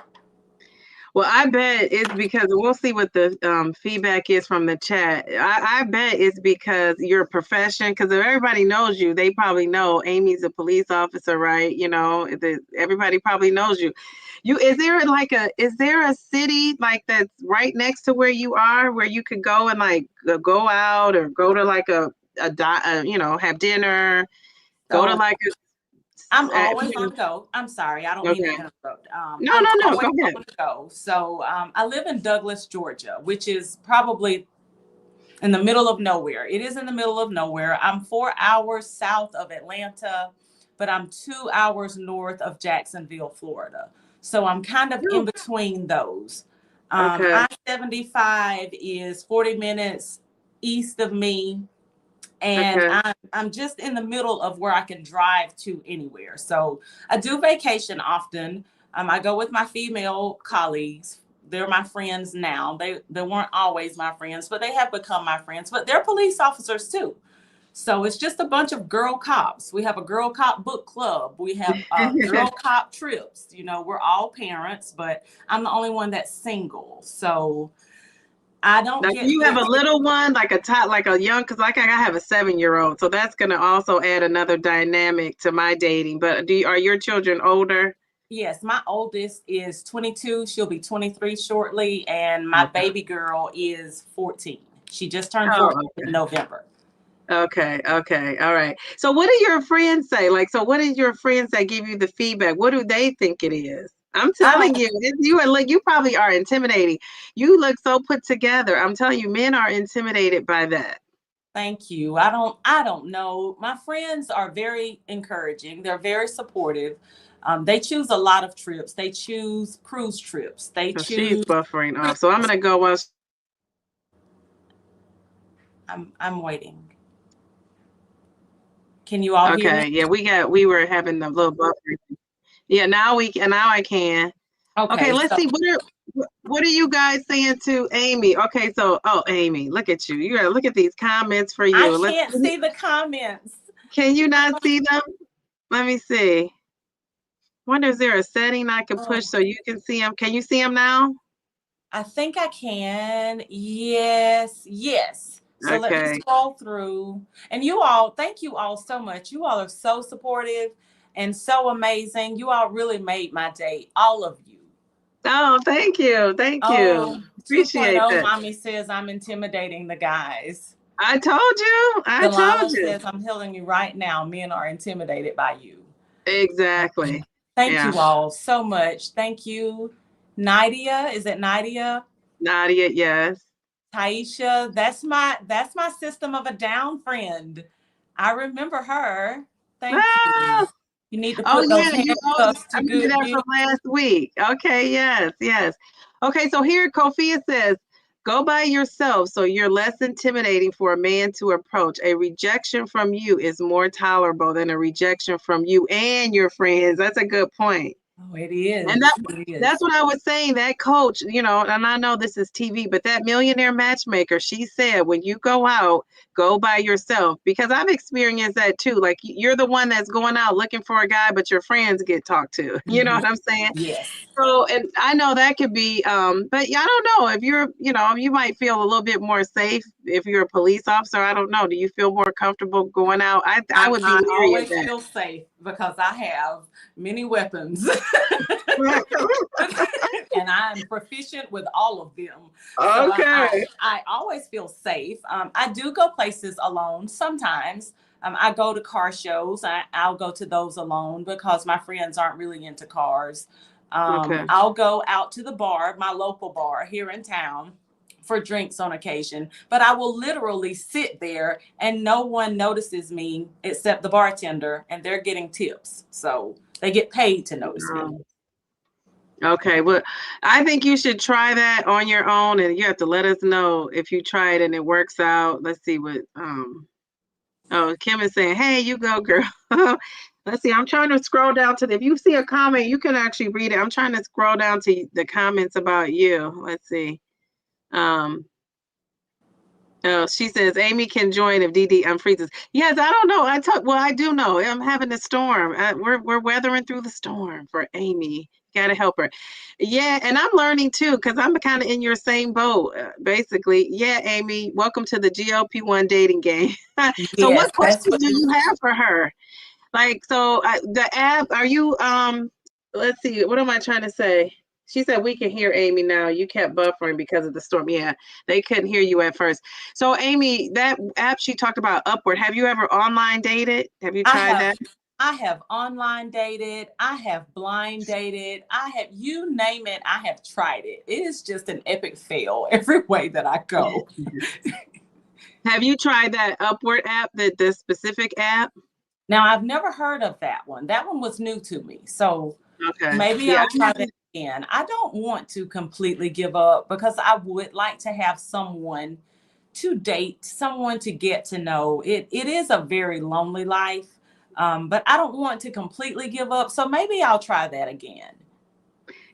Well, I bet it's because we'll see what the feedback is from the chat. I bet it's because your profession, because if everybody knows you, they probably know Amy's a police officer, right? You know, everybody probably knows you. Is there a city like that's right next to where you are where you could go and like go out or go to like have dinner, go to So like I'm a, always on the go. I'm sorry, I don't mean to okay. interrupt. No, I'm no, no, always go ahead. on the go. So I live in Douglas, Georgia, which is probably in the middle of nowhere. It is in the middle of nowhere. I'm 4 hours south of Atlanta, but I'm 2 hours north of Jacksonville, Florida. So I'm kind of in between those. Okay. I-75 is 40 minutes east of me, and Okay. I'm just in the middle of where I can drive to anywhere. So I do vacation often. I go with my female colleagues. They're my friends now. They weren't always my friends, but they have become my friends. But they're police officers too. So it's just a bunch of girl cops. We have a girl cop book club. We have girl cop trips. You know, we're all parents, but I'm the only one that's single. So I don't Now, do get you have a little one, like a young? Because like I have a 7-year-old, so that's going to also add another dynamic to my dating. But are your children older? Yes, my oldest is 22. She'll be 23 shortly, and my baby girl is 14. She just turned 14 in November. Okay, okay, all right. So what do your friends say? Like, so what did your friends that give you the feedback? What do they think it is? I'm telling you, you probably are intimidating. You look so put together. I'm telling you, men are intimidated by that. Thank you. I don't know. My friends are very encouraging. They're very supportive. They choose a lot of trips. They choose cruise trips. They So she's choose. buffering off. So I'm gonna go while I'm waiting. Can you all hear me? Okay, yeah, we were having a little buffer. Yeah, now I can. Okay, let's see. What are you guys saying to Amy? Okay, so Amy, look at you. You gotta look at these comments for you. I can't see the comments. Can you not see them? Let me see. Wonder is there a setting I can push so you can see them? Can you see them now? I think I can. Yes. So let me scroll through. And you all, thank you all so much. You all are so supportive and so amazing. You all really made my day. All of you. Oh, thank you. Thank you. Appreciate 2.0 that. mommy says I'm intimidating the guys. I told you. I told Delana you. says I'm telling you right now, men are intimidated by you. Exactly. Thank you all so much. Thank you. Nadia, is it Nadia? Nadia, yes. Taisha, that's my System of a Down friend. I remember her. Thank you. You need to put those handcuffs to good that use. from last week. Okay, yes. Okay, so here Kofia says, go by yourself so you're less intimidating for a man to approach. A rejection from you is more tolerable than a rejection from you and your friends. That's a good point. Oh, it is. And that's what I was saying. That coach, and I know this is TV, but that millionaire matchmaker, she said, when you go out, go by yourself. Because I've experienced that too. Like you're the one that's going out looking for a guy, but your friends get talked to. You know what I'm saying? Yes. So, and I know that could be, but I don't know if you're, you might feel a little bit more safe if you're a police officer. I don't know. Do you feel more comfortable going out? I would be leery always of that. feel safe because I have many weapons. And I'm proficient with all of them. Okay. So I always feel safe. I do go places alone sometimes. I go to car shows. I'll go to those alone because my friends aren't really into cars. Okay. I'll go out to the bar, my local bar here in town, for drinks on occasion, but I will literally sit there and no one notices me except the bartender, and they're getting tips. So they get paid to notice me. Okay, well, I think you should try that on your own, and you have to let us know if you try it and it works out. Let's see what oh, Kim is saying, "Hey, you go, girl." Let's see. I'm trying to scroll down to the. If you see a comment, you can actually read it. I'm trying to scroll down to the comments about you. Let's see. Um, oh, she says Amy can join if DD unfreezes. Yes, I don't know. Well, I do know. I'm having a storm. We're weathering through the storm for Amy. Gotta help her. Yeah, and I'm learning too because I'm kind of in your same boat, basically. Yeah, Amy, welcome to the GLP-1 dating game. So, Yes, what that's questions what do you have for her? Like, so the app, are you, let's see, what am I trying to say? She said, we can hear Amy now. You kept buffering because of the storm. Yeah, they couldn't hear you at first. So, Amy, that app she talked about, Upward, have you ever online dated? Have you tried that? I have online dated, I have blind dated, I have, you name it, I have tried it. It is just an epic fail every way that I go. Have you tried that Upward app, the specific app? Now, I've never heard of that one. That one was new to me. So Okay. maybe Yeah, I'll try that again. I don't want to completely give up because I would like to have someone to date, someone to get to know. It is a very lonely life, but I don't want to completely give up. So maybe I'll try that again.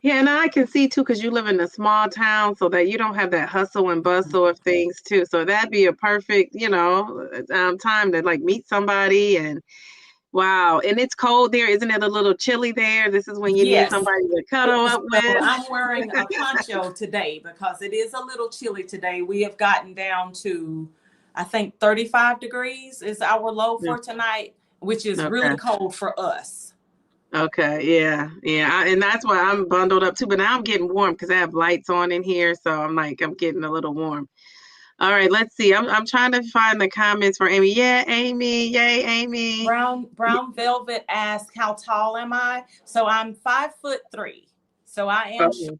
yeah, and I can see too, because you live in a small town, so that you don't have that hustle and bustle of things too. So that'd be a perfect, time to like meet somebody. And wow, and it's cold there, isn't it? A little chilly there. This is when you need Yes. somebody to It cuddle is. up So with. I'm wearing a poncho today because it is a little chilly today. We have gotten down to, I think, 35 degrees is our low for tonight, which is Okay. really cold for us. Okay. Yeah. Yeah. And that's why I'm bundled up too. But now I'm getting warm because I have lights on in here, so I'm getting a little warm. All right. Let's see. I'm trying to find the comments for Amy. Yeah, Amy. Yay, Amy. Brown Velvet asks, how tall am I? So I'm 5'3". So I am short,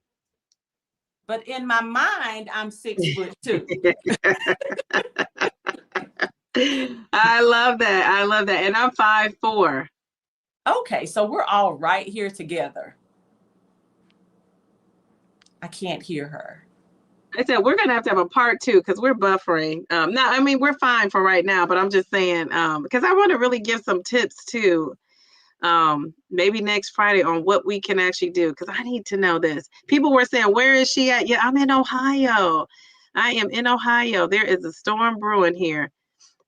but in my mind, I'm 6'2". I love that. I love that. And I'm 5'4". Okay, so we're all right here together. I can't hear her. I said we're gonna have to have a part two because we're buffering. No, I mean we're fine for right now, but I'm just saying because I want to really give some tips too. Maybe next Friday on what we can actually do because I need to know this. People were saying, "Where is she at?" Yeah, I'm in Ohio. I am in Ohio. There is a storm brewing here.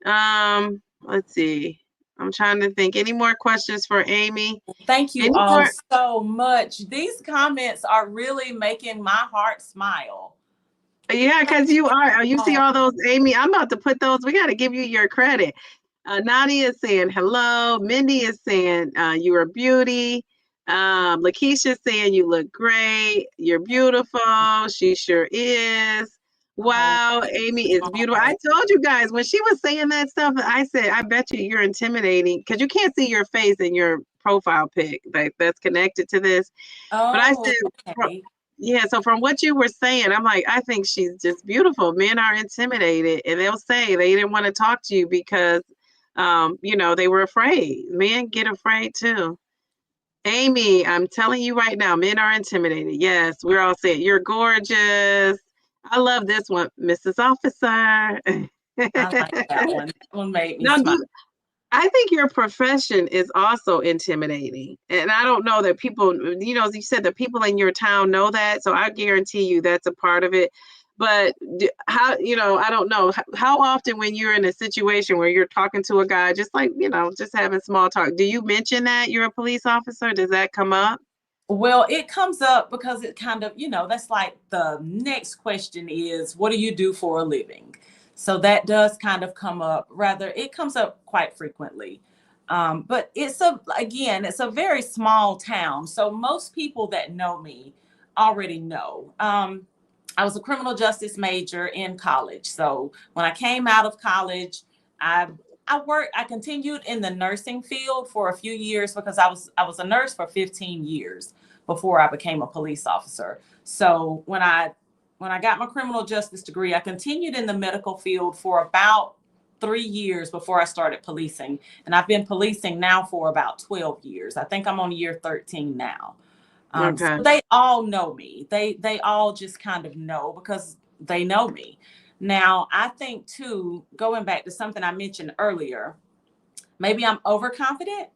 Let's see. I'm trying to think. Any more questions for Amy? Thank you Any all more? so much. These comments are really making my heart smile. Yeah, because you are. You see Oh, all those, Amy. I'm about to put those. We got to give you your credit. Nadia is saying hello. Mindy is saying you're a beauty. Lakeisha saying you look great. You're beautiful. She sure is. oh, Wow, Amy is beautiful. I oh, told you guys when she was saying that stuff, I said, I bet you're intimidating because you can't see your face in your profile pic that's connected to this. But I oh, said, okay. yeah, so from what you were saying, I'm like, I think she's just beautiful. Men are intimidated and they'll say they didn't want to talk to you because they were afraid. Men get afraid too. Amy, I'm telling you right now, men are intimidated. Yes, we're all saying you're gorgeous. I love this one, Mrs. Officer. I like that one. That one made me Now, smile. I think your profession is also intimidating. And I don't know that people, as you said, the people in your town know that. So I guarantee you that's a part of it. But how, I don't know. How often when you're in a situation where you're talking to a guy, just like, just having small talk, do you mention that you're a police officer? Does that come up? Well, it comes up because it kind of, that's like the next question is, what do you do for a living? So that does kind of come up. Rather, it comes up quite frequently. But it's a very small town. So most people that know me already know. I was a criminal justice major in college. So when I came out of college, I I continued in the nursing field for a few years because I was a nurse for 15 years. before I became a police officer. So when I got my criminal justice degree, I continued in the medical field for about 3 years before I started policing. And I've been policing now for about 12 years. I think I'm on year 13 now. Okay. So they all know me. They all just kind of know because they know me. Now, I think too, going back to something I mentioned earlier, maybe I'm overconfident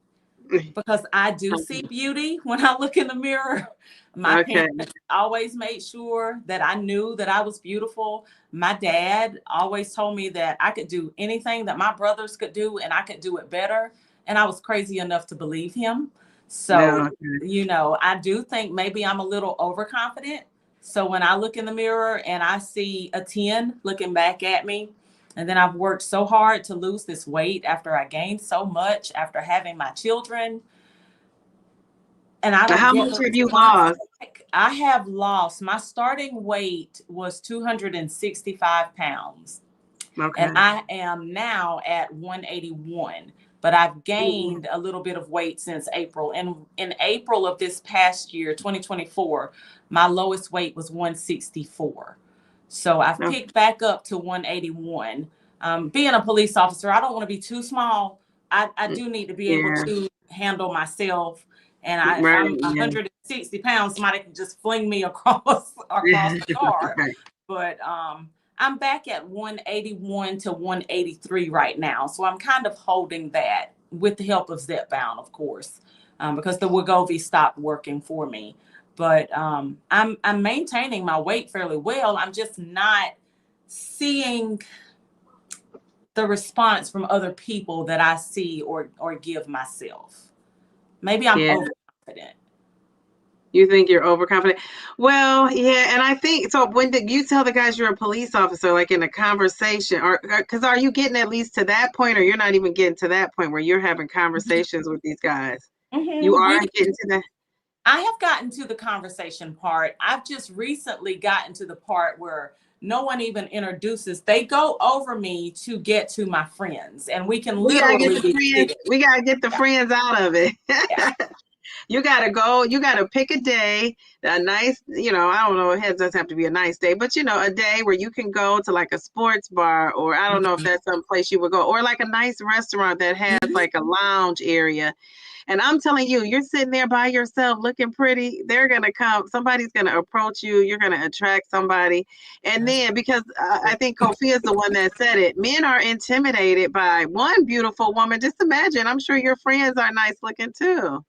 because I do see beauty when I look in the mirror. My Okay. parents always made sure that I knew that I was beautiful. My dad always told me that I could do anything that my brothers could do and I could do it better. And I was crazy enough to believe him. So, Okay. I do think maybe I'm a little overconfident. So when I look in the mirror and I see a 10 looking back at me, and then I've worked so hard to lose this weight after I gained so much after having my children. And I don't How get much the have you response lost? back. I have lost, my starting weight was 265 pounds. Okay. And I am now at 181. But I've Mhm. gained a little bit of weight since April. And in April of this past year, 2024, my lowest weight was 164. So I've Okay. picked back up to 181. Being a police officer, I don't want to be too small. I do need to be able Yeah. to handle myself. And if Right. I'm Yeah. 160 pounds, somebody can just fling me across the yard. Right. But I'm back at 181 to 183 right now. So I'm kind of holding that with the help of Zepbound, of course, because the Wegovy stopped working for me. But I'm maintaining my weight fairly well. I'm just not seeing the response from other people that I see or give myself. Maybe I'm Yeah. overconfident. You think you're overconfident? Well, yeah, and I think so. When did you tell the guys you're a police officer, like in a conversation, or because are you getting at least to that point, or you're not even getting to that point where you're having conversations with these guys? You Mm-hmm. are getting to that. I have gotten to the conversation part. I've just recently gotten to the part where no one even introduces. They go over me to get to my friends, and we can We gotta get literally the be friends. sitting. We gotta get the Yeah, friends out of it. yeah. You gotta go. You gotta pick a day, a nice, I don't know, it doesn't have to be a nice day, but a day where you can go to like a sports bar, or I don't know if Mhm. that's some place you would go, or like a nice restaurant that has Mhm. like a lounge area. And I'm telling you, you're sitting there by yourself looking pretty. They're gonna come. Somebody's gonna approach you. You're gonna attract somebody. And then because I think Kofi is the one that said it, men are intimidated by one beautiful woman. Just imagine. I'm sure your friends are nice looking too.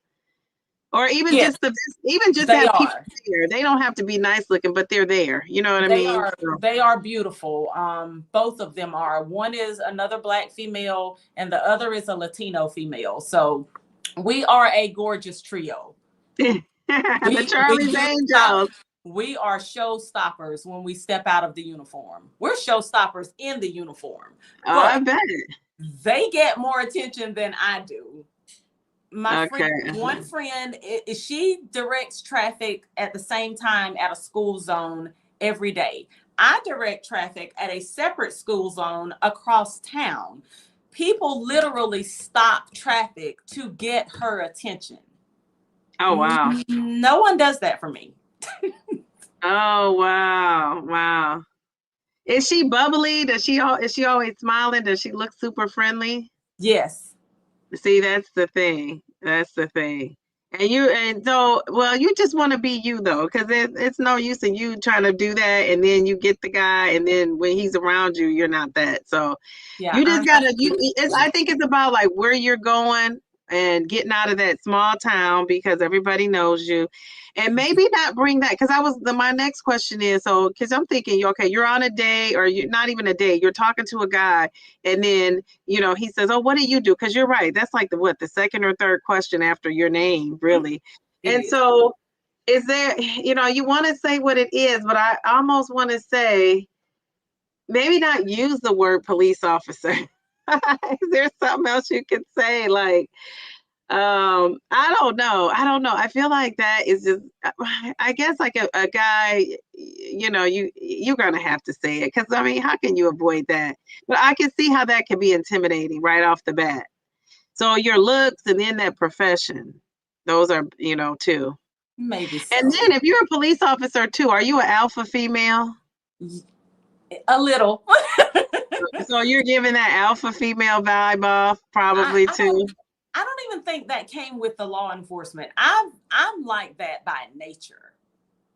Or even Yes, just they have people are. there. They don't have to be nice looking, but they're there. You know what I They mean? are. So, They are beautiful. Both of them are. One is another Black female, and the other is a Latino female. So we are a gorgeous trio. the We Charlie's do stop. Angels. We are showstoppers when we step out of the uniform. We're showstoppers in the uniform, Oh, I but bet. they get more attention than I do. My friend, Okay. one friend, she directs traffic at the same time at a school zone every day. I direct traffic at a separate school zone across town. People literally stop traffic to get her attention. Oh, wow. No one does that for me. Oh, wow. Wow. Is she bubbly? Is she always smiling? Does she look super friendly? Yes. See, that's the thing. That's the thing. And so, well, you just want to be you though, because it's no use in you trying to do that, and then you get the guy, and then when he's around you, you're not that. So Yeah. you just gotta. I think it's about like where you're going and getting out of that small town because everybody knows you, and maybe not bring that. Because my next question is because I'm thinking, okay, you're on a date, or you're not even a date. You're talking to a guy, and then he says, "Oh, what do you do?" Because you're right. That's like the second or third question after your name, really. It And is. so, is there, you want to say what it is, but I almost want to say maybe not use the word police officer. Is there something else you could say? Like, I don't know. I don't know. I feel like that is just, I guess like a guy, you're gonna have to say it because I mean, how can you avoid that? But I can see how that can be intimidating right off the bat. So your looks and then that profession, those are, too. Maybe And so. then if you're a police officer too, are you an alpha female? A little. So you're giving that alpha female vibe off I, probably I don't too. I don't even think that came with the law enforcement. I'm like that by nature.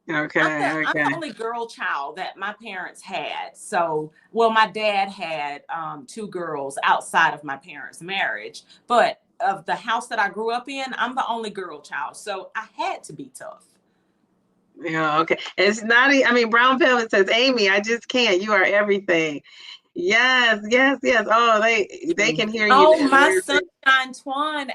Okay, I'm the okay. only girl child that my parents had. So, well, my dad had two girls outside of my parents' marriage, but of the house that I grew up in, I'm the only girl child. So I had to be tough. Yeah, okay. It's not, I mean, Brown Velvet says, Amy, I just can't. You are everything. Yes, yes, yes. Oh, they can hear you. Oh, my sunshine Twan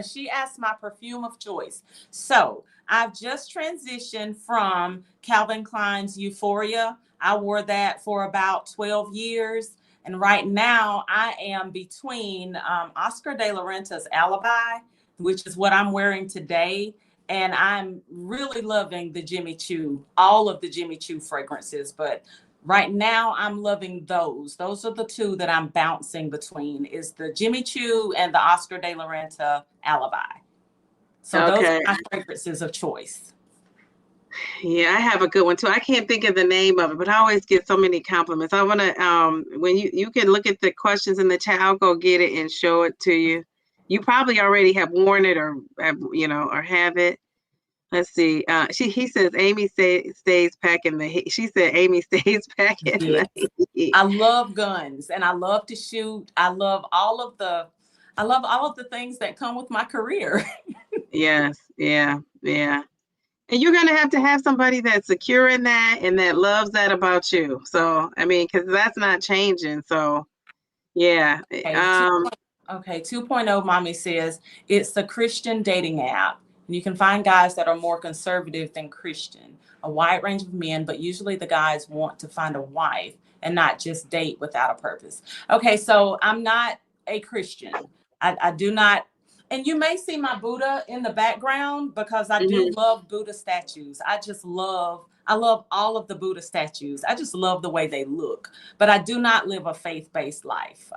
she asked my perfume of choice. So I've just transitioned from Calvin Klein's Euphoria. I wore that for about 12 years. And right now I am between Oscar de la Renta's Alibi, which is what I'm wearing today. And I'm really loving the Jimmy Choo, all of the Jimmy Choo fragrances. But right now, I'm loving those. Those are the two that I'm bouncing between, is the Jimmy Choo and the Oscar de la Renta Alibi. So those Okay. are my fragrances of choice. Yeah, I have a good one too. I can't think of the name of it, but I always get so many compliments. I want to when you can look at the questions in the chat, I'll go get it and show it to you. You probably already have worn it or have, or have it. Let's see. He says Amy stays packing the heat. She said Amy stays packing Yes. the heat. I love guns and I love to shoot. I love all of the things that come with my career. Yes, yeah, yeah. And you're gonna have to have somebody that's secure in that and that loves that about you. So I mean, because that's not changing. So yeah. Okay, 2.0 mommy says it's a Christian dating app. You can find guys that are more conservative than Christian, a wide range of men, but usually the guys want to find a wife and not just date without a purpose. Okay, so I'm not a Christian. I do not, and you may see my Buddha in the background because I do Mhm. love Buddha statues. I love all of the Buddha statues. I just love the way they look, but I do not live a faith-based life.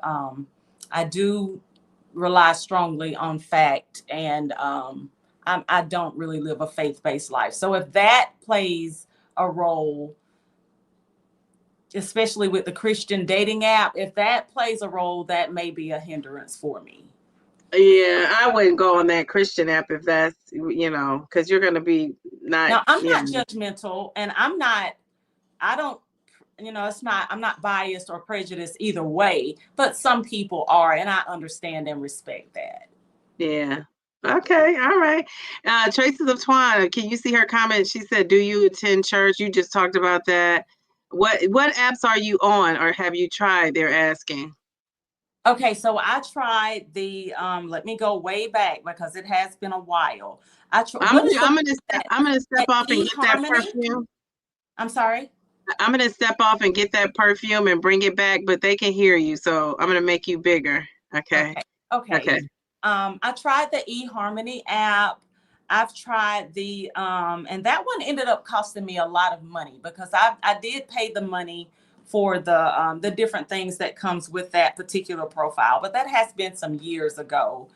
I do rely strongly on fact, and I don't really live a faith-based life. So if that plays a role, especially with the Christian dating app, if that plays a role, that may be a hindrance for me. Yeah, I wouldn't go on that Christian app if that's, because you're gonna be not, Now, I'm not judgmental, and I don't, I'm not biased or prejudiced either way, but some people are, and I understand and respect that. yeah. Okay, all right. Traces of Twan, can you see her comment? She said, "Do you attend church?" You just talked about that. What apps are you on, or have you tried? They're asking. Okay, so I tried the let me go way back because it has been a while. I'm What gonna is the I'm gonna I'm gonna step that off and get that eHarmony? perfume. I'm sorry. I'm gonna step off and get that perfume and bring it back, but they can hear you, so I'm gonna make you bigger. Okay. Okay. Okay. Okay. I tried the eHarmony app. I've tried the and that one ended up costing me a lot of money because I did pay the money for the different things that comes with that particular profile, but that has been some years ago.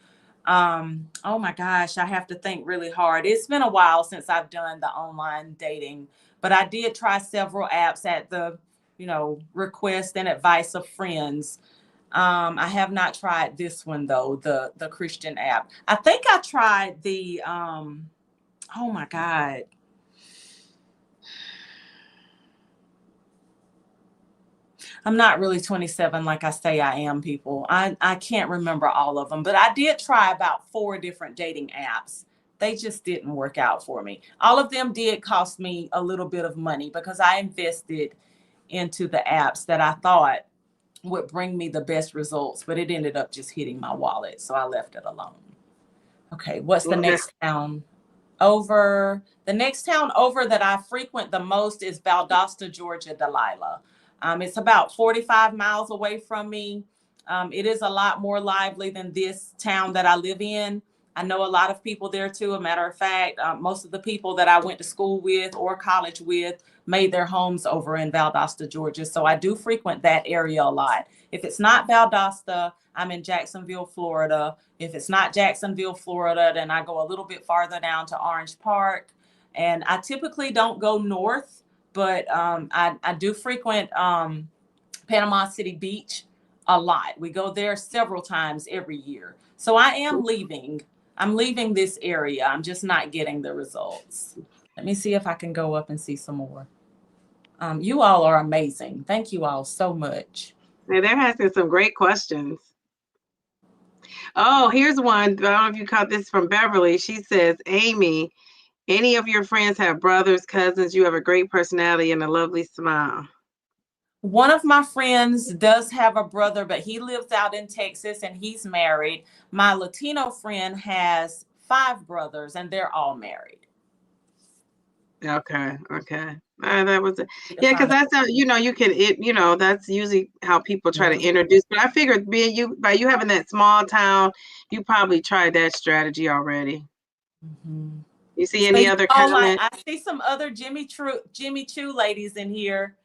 Oh my gosh, I have to think really hard. It's been a while since I've done the online dating, but I did try several apps at the, request and advice of friends. I have not tried this one though, the Christian app. I think I tried the oh my God. I'm not really 27 like I say I am, people. I can't remember all of them, but I did try about 4 different dating apps. They just didn't work out for me. All of them did cost me a little bit of money because I invested into the apps that I thought would bring me the best results, but it ended up just hitting my wallet. So I left it alone. Okay, what's the Okay. next town over? The next town over that I frequent the most is Valdosta, Georgia, Delilah. It's about 45 miles away from me. It is a lot more lively than this town that I live in. I know a lot of people there too. A matter of fact, most of the people that I went to school with or college with made their homes over in Valdosta, Georgia. So I do frequent that area a lot. If it's not Valdosta, I'm in Jacksonville, Florida. If it's not Jacksonville, Florida, then I go a little bit farther down to Orange Park. And I typically don't go north, but I do frequent Panama City Beach a lot. We go there several times every year. So I am leaving. I'm leaving this area. I'm just not getting the results. Let me see if I can go up and see some more. You all are amazing. Thank you all so much. Hey, they're asking some great questions. Oh, here's one. I don't know if you caught this from Beverly. She says, Amy, any of your friends have brothers, cousins? You have a great personality and a lovely smile. One of my friends does have a brother, but he lives out in Texas and he's married. My Latino friend has 5 brothers and they're all married. Okay. That was it. Yeah, because that's how you can that's usually how people try to introduce. But I figured by you having that small town, you probably tried that strategy already. Mm-hmm. You see any other comments? I see some other Jimmy Choo ladies in here.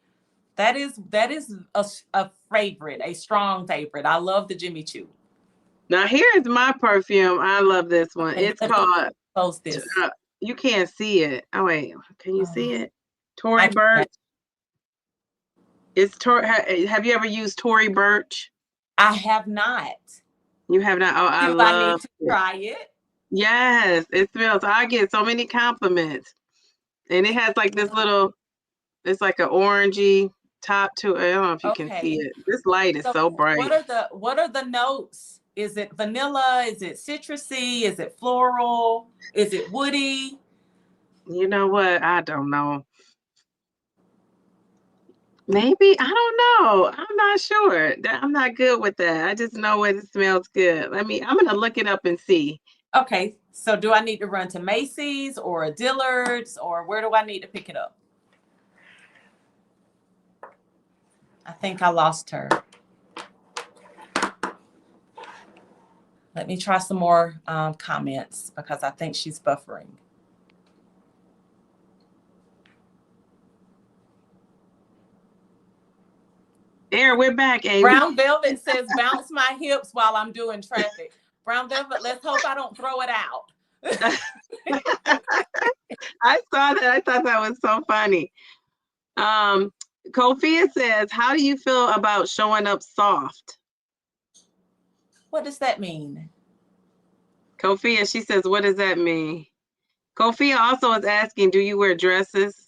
That is a favorite, a strong favorite. I love the Jimmy Choo. Now here's my perfume. I love this one. It's called. Post this. You can't see it. Oh wait, can you see it? Tory Burch. It's Have you ever used Tory Burch? I have not. You have not? Oh, I love need to try it. Yes, it smells. I get so many compliments, and it has like this little. It's like an orangey top to it. I don't know if you can see it. This light is so bright. What are the notes? Is it vanilla? Is it citrusy? Is it floral? Is it woody? You know what? I don't know. Maybe. I don't know. I'm not sure. I'm not good with that. I just know it smells good. I'm going to look it up and see. Okay. So do I need to run to Macy's or a Dillard's, or where do I need to pick it up? I think I lost her. Let me try some more comments because I think she's buffering. There, we're back, Amy. Brown Velvet says, bounce my hips while I'm doing traffic. Brown Velvet, let's hope I don't throw it out. I saw that. I thought that was so funny. Kofia says, how do you feel about showing up soft? What does that mean? Kofia, she says, what does that mean? Kofia also is asking, do you wear dresses?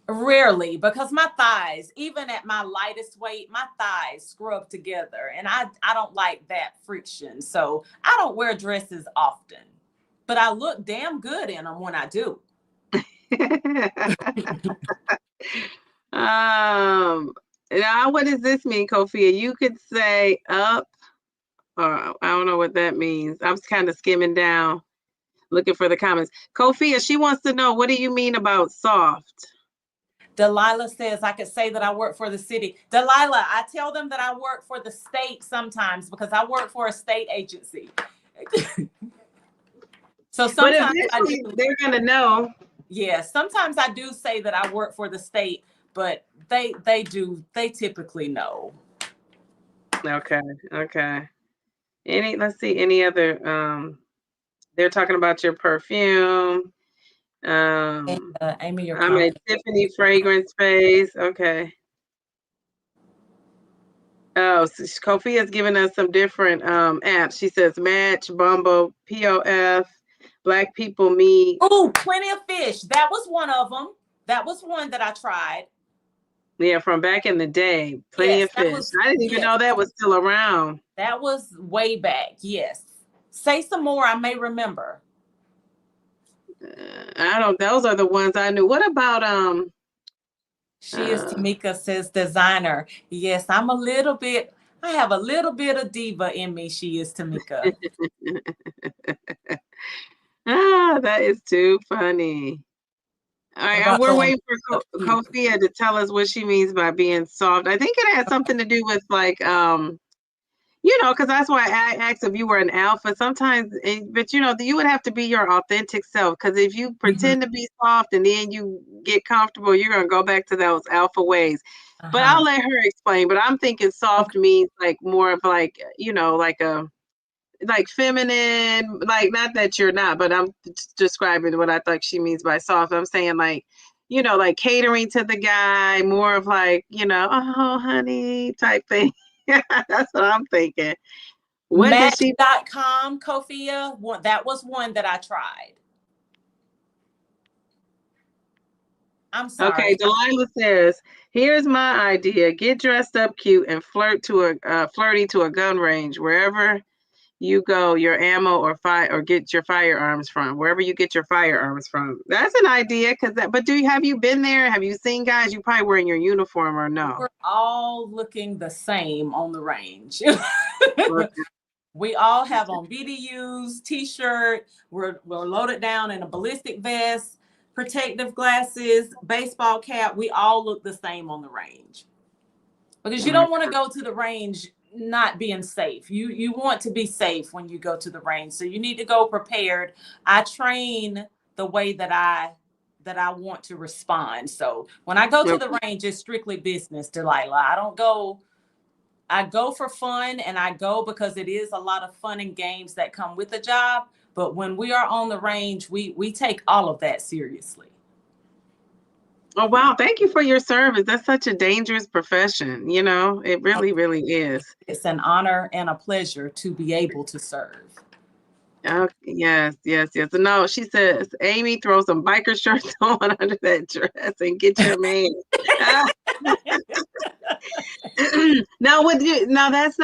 Rarely, because my thighs, even at my lightest weight, my thighs scrub together, and I don't like that friction. So I don't wear dresses often, but I look damn good in them when I do. Now what does this mean, Kofia? You could say up, or I don't know what that means. I'm kind of skimming down, looking for the comments. Kofia, she wants to know, what do you mean about soft? Delilah says, I could say that I work for the city. Delilah, I tell them that I work for the state sometimes because I work for a state agency. So sometimes they're going to know. Yeah, sometimes I do say that I work for the state, but they typically know. Okay. Let's see, any other, they're talking about your perfume. Amy, I'm a Tiffany fragrance space. Okay. Oh, so Kofi has given us some different apps. She says Match, Bumble, POF, Black People Meet. Oh, Plenty of Fish. That was one of them. That was one that I tried. Yeah, from back in the day. Plenty of Fish. I didn't even know that was still around. That was way back. Yes. Say some more. I may remember. Those are the ones I knew. What about She is Tamika says designer. Yes, I have a little bit of diva in me. She is Tamika. That is too funny. All right, we're waiting for Kofia to tell us what she means by being soft. I think it has something to do with like because that's why I asked if you were an alpha sometimes, but you would have to be your authentic self, because if you pretend to be soft and then you get comfortable, you're going to go back to those alpha ways. But I'll let her explain. But I'm thinking soft means like more of like, like like feminine, like not that you're not, but I'm describing what I thought she means by soft. I'm saying like, like catering to the guy, more of like, oh honey type thing. That's what I'm thinking. What does she Match.com, Kofia, that was one that I tried. I'm sorry. Okay, Delilah says, here's my idea. Get dressed up cute and flirty to a gun range. Wherever you go, your ammo or get your firearms from. Wherever you get your firearms from. That's an idea, but have you been there? Have you seen guys? You probably wearing your uniform or no? We're all looking the same on the range. Okay. We all have on BDUs, t-shirt, we're loaded down in a ballistic vest, protective glasses, baseball cap. We all look the same on the range. Because you don't want to go to the range not being safe. You want to be safe when you go to the range. So you need to go prepared. I train the way that I want to respond. So when I go to the range, it's strictly business, Delilah. I go for fun, and I go because it is a lot of fun and games that come with the job. But when we are on the range, we take all of that seriously. Oh, wow. Thank you for your service. That's such a dangerous profession. It really, really is. It's an honor and a pleasure to be able to serve. Oh, yes. No, she says, Amy, throw some biker shorts on under that dress and get your man. Now that's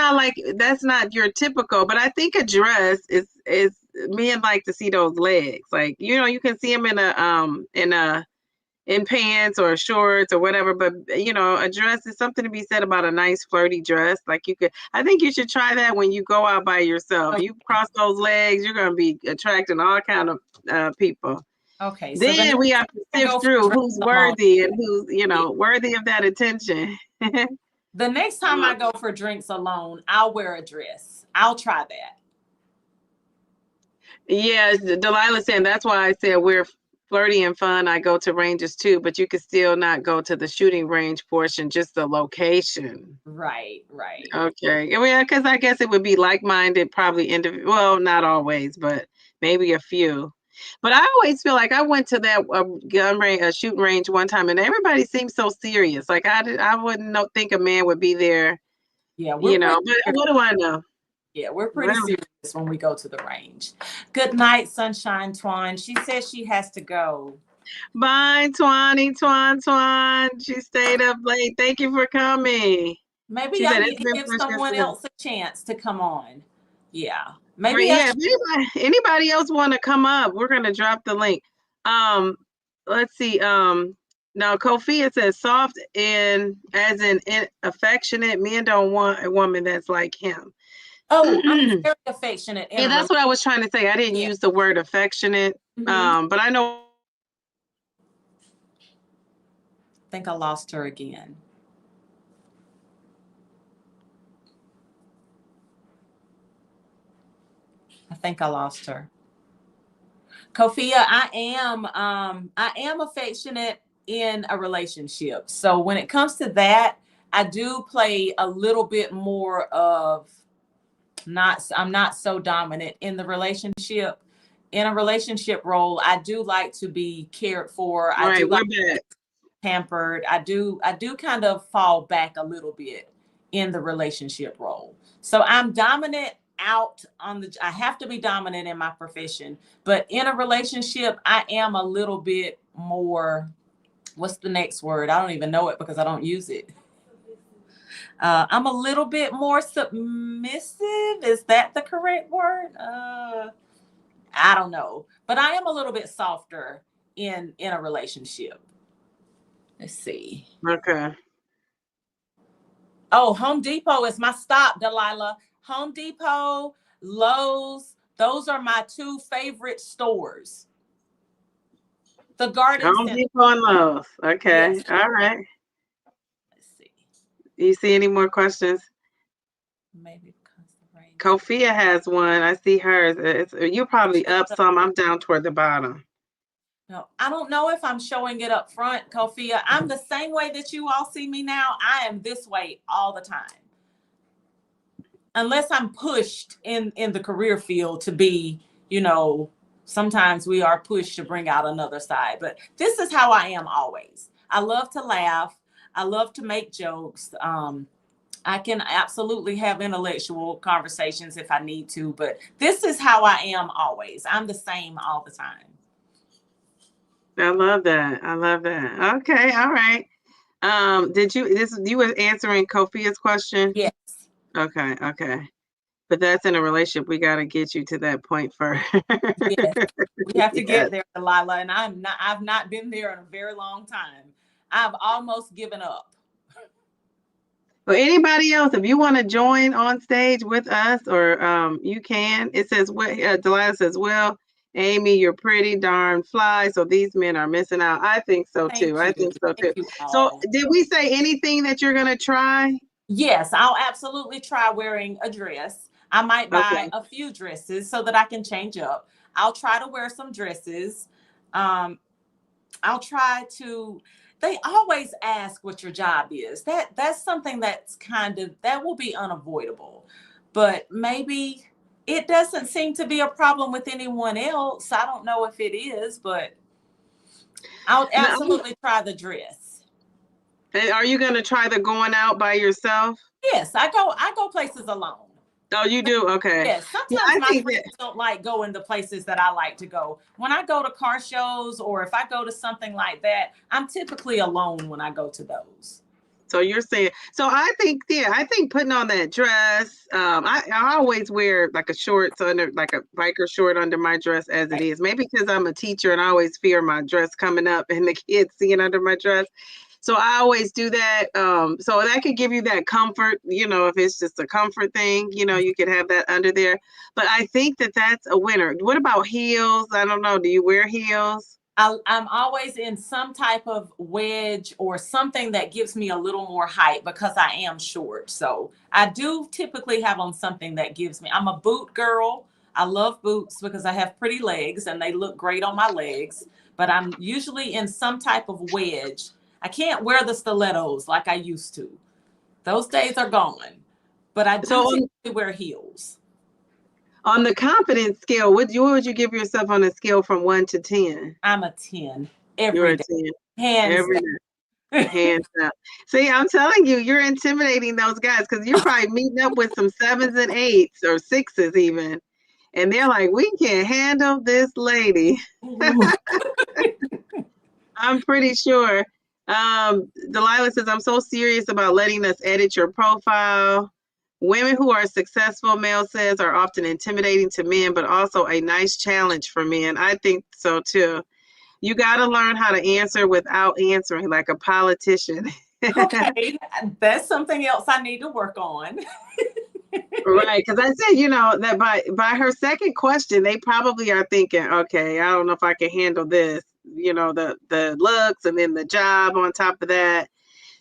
not your typical, but I think a dress is men like to see those legs. Like, you can see them in pants or shorts or whatever, but a dress is something to be said about a nice flirty dress. Like I think you should try that when you go out by yourself. You cross those legs, you're going to be attracting all kind of people. Okay. Then we have to sift through who's worthy and who's, worthy of that attention. The next time I go for drinks alone, I'll wear a dress. I'll try that. Yeah, Delilah saying that's why I said we're flirty and fun. I go to ranges too, but you could still not go to the shooting range portion, just the location. Right. Okay. Yeah, because I guess it would be like-minded, probably well, not always, but maybe a few. But I always feel like I went to that gun range, shooting range one time, and everybody seemed so serious. Like I wouldn't think a man would be there. Yeah, but what do I know? Yeah, we're pretty serious when we go to the range. Good night, Sunshine Twan. She says she has to go. Bye, Twan. She stayed up late. Thank you for coming. Maybe I need to give someone else a chance to come on. Yeah. Maybe if anybody else want to come up, we're gonna drop the link. Let's see. Now Kofia says soft as in affectionate. Men don't want a woman that's like him. Oh, I'm very affectionate. Yeah, that's what I was trying to say. I didn't use the word affectionate. But I know. I think I lost her again. I think I lost her. Kofia, I am affectionate in a relationship. So when it comes to that, I do play a little bit more of I'm not so dominant in the relationship. In a relationship role, I do like to be cared for. I do like to be pampered. I do kind of fall back a little bit in the relationship role. So I'm dominant I have to be dominant in my profession, but in a relationship, I am a little bit more, what's the next word? I don't even know it because I don't use it. I'm a little bit more submissive. Is that the correct word? I don't know, but I am a little bit softer in a relationship. Let's see. Okay. Oh, Home Depot is my stop, Delilah. Home Depot, Lowe's, those are my two favorite stores. The Garden Home Depot and Lowe's. Okay. Yes. All right. Let's see. You see any more questions? Maybe because the rain. Kofia has one. I see hers. You're probably up some. I'm down toward the bottom. No, I don't know if I'm showing it up front, Kofia. I'm the same way that you all see me now. I am this way all the time. unless I'm pushed in the career field to be, sometimes we are pushed to bring out another side. But this is how I am always. I love to laugh. I love to make jokes. I can absolutely have intellectual conversations if I need to, but this is how I am always. I'm the same all the time. I love that. I love that. Okay, all right. You were answering Kofia's question? Yes. Okay. But that's in a relationship. We got to get you to that point first. Yes. We have to Yes. get there, Delilah, and I've not been there in a very long time. I've almost given up. Well, anybody else, if you want to join on stage with us, or you can. It says, Delilah says, well, Amy, you're pretty darn fly. So these men are missing out. I think so too. I think so too. So did we say anything that you're going to try? Yes, I'll absolutely try wearing a dress. I might buy a few dresses so that I can change up. I'll try to wear some dresses. I'll try to, they always ask what your job is. That's something that's that will be unavoidable. But maybe it doesn't seem to be a problem with anyone else. I don't know if it is, but I'll absolutely try the dress. And are you going to try the going out by yourself? Yes, I go places alone. Oh, you do? Okay. Yes, sometimes my friends don't like going to places that I like to go. When I go to car shows or if I go to something like that, I'm typically alone when I go to those. So you're saying, so I think putting on that dress, I always wear like a shorts under, like a biker short under my dress as it is. Maybe because I'm a teacher and I always fear my dress coming up and the kids seeing under my dress. So I always do that. So that could give you that comfort, if it's just a comfort thing, you could have that under there. But I think that's a winner. What about heels? I don't know. Do you wear heels? I'm always in some type of wedge or something that gives me a little more height because I am short. So I do typically have on something that gives me, I'm a boot girl. I love boots because I have pretty legs and they look great on my legs, but I'm usually in some type of wedge. I can't wear the stilettos like I used to. Those days are gone, but I do typically wear heels. On the confidence scale, what would you give yourself on a scale from 1 to 10? I'm a 10 You're every day. Hands down. See, I'm telling you, you're intimidating those guys because you're probably meeting up with some 7s and 8s or 6s even. And they're like, we can't handle this lady. I'm pretty sure. Delilah says, I'm so serious about letting us edit your profile. Women who are successful, Mel says, are often intimidating to men, but also a nice challenge for men. I think so too. You got to learn how to answer without answering like a politician. Okay, that's something else I need to work on. Right, because I said, that by her second question, they probably are thinking, okay, I don't know if I can handle this, the looks and then the job on top of that.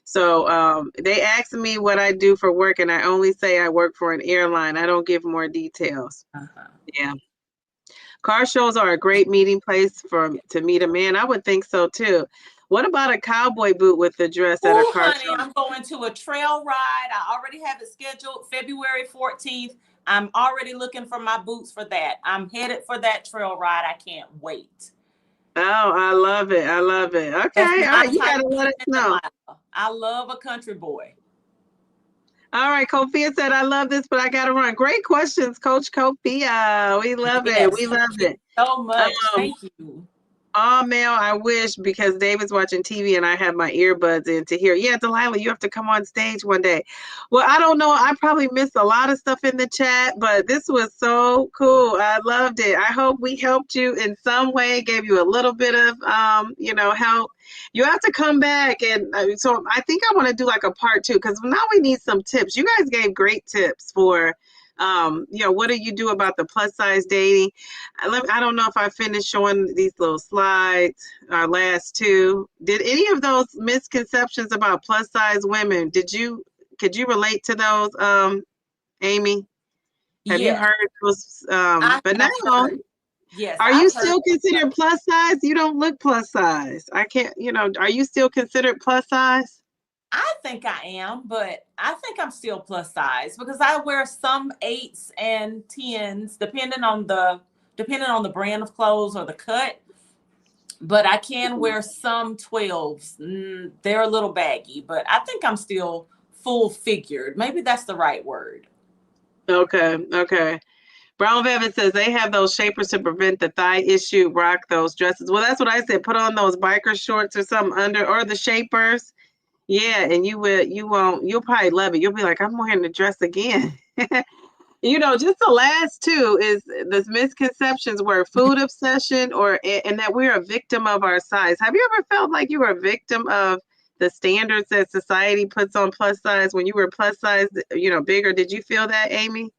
So they asked me what I do for work, and I only say I work for an airline. I don't give more details. Yeah. Car shows are a great meeting place to meet a man. I would think so too. What about a cowboy boot with the dress at a car show? I'm going to a trail ride. I already have it scheduled February 14th. I'm already looking for my boots for that. I'm headed for that trail ride. I can't wait. Oh, I love it. I love it. Okay. All right. You got to let us know. I love a country boy. All right. Kofia said, I love this, but I got to run. Great questions, Coach Kofia. We love it. We love it. So much. Thank you. Oh, Mel, I wish, because David's watching TV and I have my earbuds in to hear. Yeah, Delilah, you have to come on stage one day. Well, I don't know. I probably missed a lot of stuff in the chat, but this was so cool. I loved it. I hope we helped you in some way, gave you a little bit of, help. You have to come back. And so I think I want to do like a part 2, because now we need some tips. You guys gave great tips for what do you do about the plus size dating? I don't know if I finished showing these little slides, our last 2. Did any of those misconceptions about plus size women, could you relate to those, Amy? Have you heard those? But now, yes. Are you still considered plus size? You don't look plus size. I can't, are you still considered plus size? I think I am, but I think I'm still plus size because I wear some 8s and 10s depending on the brand of clothes or the cut. But I can wear some 12s. They're a little baggy, but I think I'm still full figured. Maybe that's the right word. Okay, okay. Brown Velvet says they have those shapers to prevent the thigh issue. Rock those dresses. Well, that's what I said. Put on those biker shorts or something under, or the shapers. Yeah, and you'll probably love it. You'll be like, I'm wearing the dress again. Just the last two is this misconceptions were food obsession and that we're a victim of our size. Have you ever felt like you were a victim of the standards that society puts on plus size when you were plus size, bigger? Did you feel that, Amy?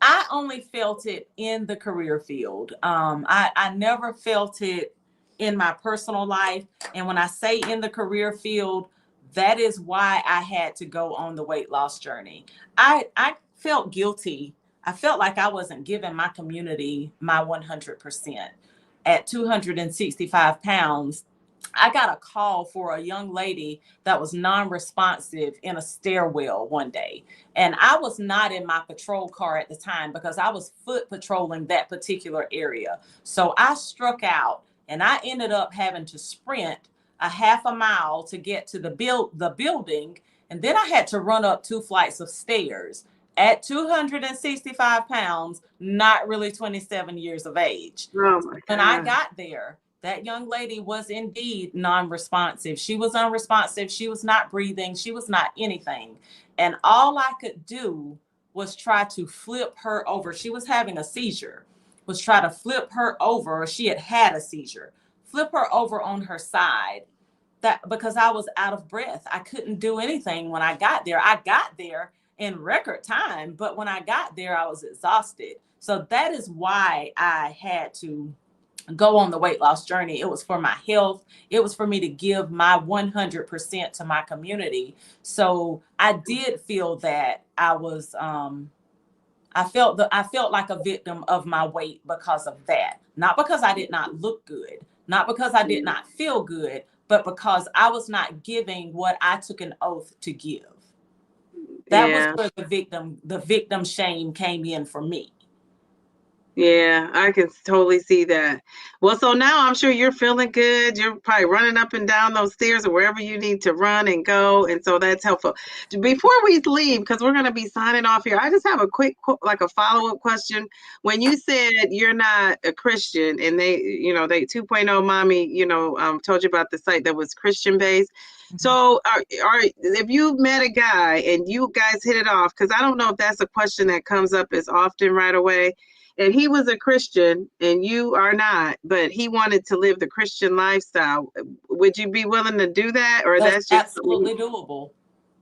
I only felt it in the career field. I never felt it in my personal life. And when I say in the career field, that is why I had to go on the weight loss journey. I felt guilty. I felt like I wasn't giving my community my 100%. At 265 pounds, I got a call for a young lady that was non-responsive in a stairwell one day. And I was not in my patrol car at the time because I was foot patrolling that particular area. So I struck out and I ended up having to sprint a half a mile to get to the building. And then I had to run up 2 flights of stairs at 265 pounds, not really 27 years of age. Oh my God. When I got there, that young lady was indeed non-responsive. She was unresponsive. She was not breathing. She was not anything. And all I could do was try to flip her over. She was having a seizure, was try to flip her over. She had a seizure. Flip her over on her side because I was out of breath. I couldn't do anything when I got there. I got there in record time, but when I got there, I was exhausted. So that is why I had to go on the weight loss journey. It was for my health. It was for me to give my 100% to my community. So I did feel that I was, I felt like a victim of my weight because of that. Not because I did not look good, not because I did not feel good, but because I was not giving what I took an oath to give. That was where the victim shame came in for me. Yeah, I can totally see that. Well, so now I'm sure you're feeling good. You're probably running up and down those stairs or wherever you need to run and go. And so that's helpful. Before we leave, because we're going to be signing off here, I just have a quick, like a follow-up question. When you said you're not a Christian and they 2.0 mommy, told you about the site that was Christian based. So if you met a guy and you guys hit it off, because I don't know if that's a question that comes up as often right away. And he was a Christian and you are not, but he wanted to live the Christian lifestyle. Would you be willing to do that? Or that's just absolutely doable.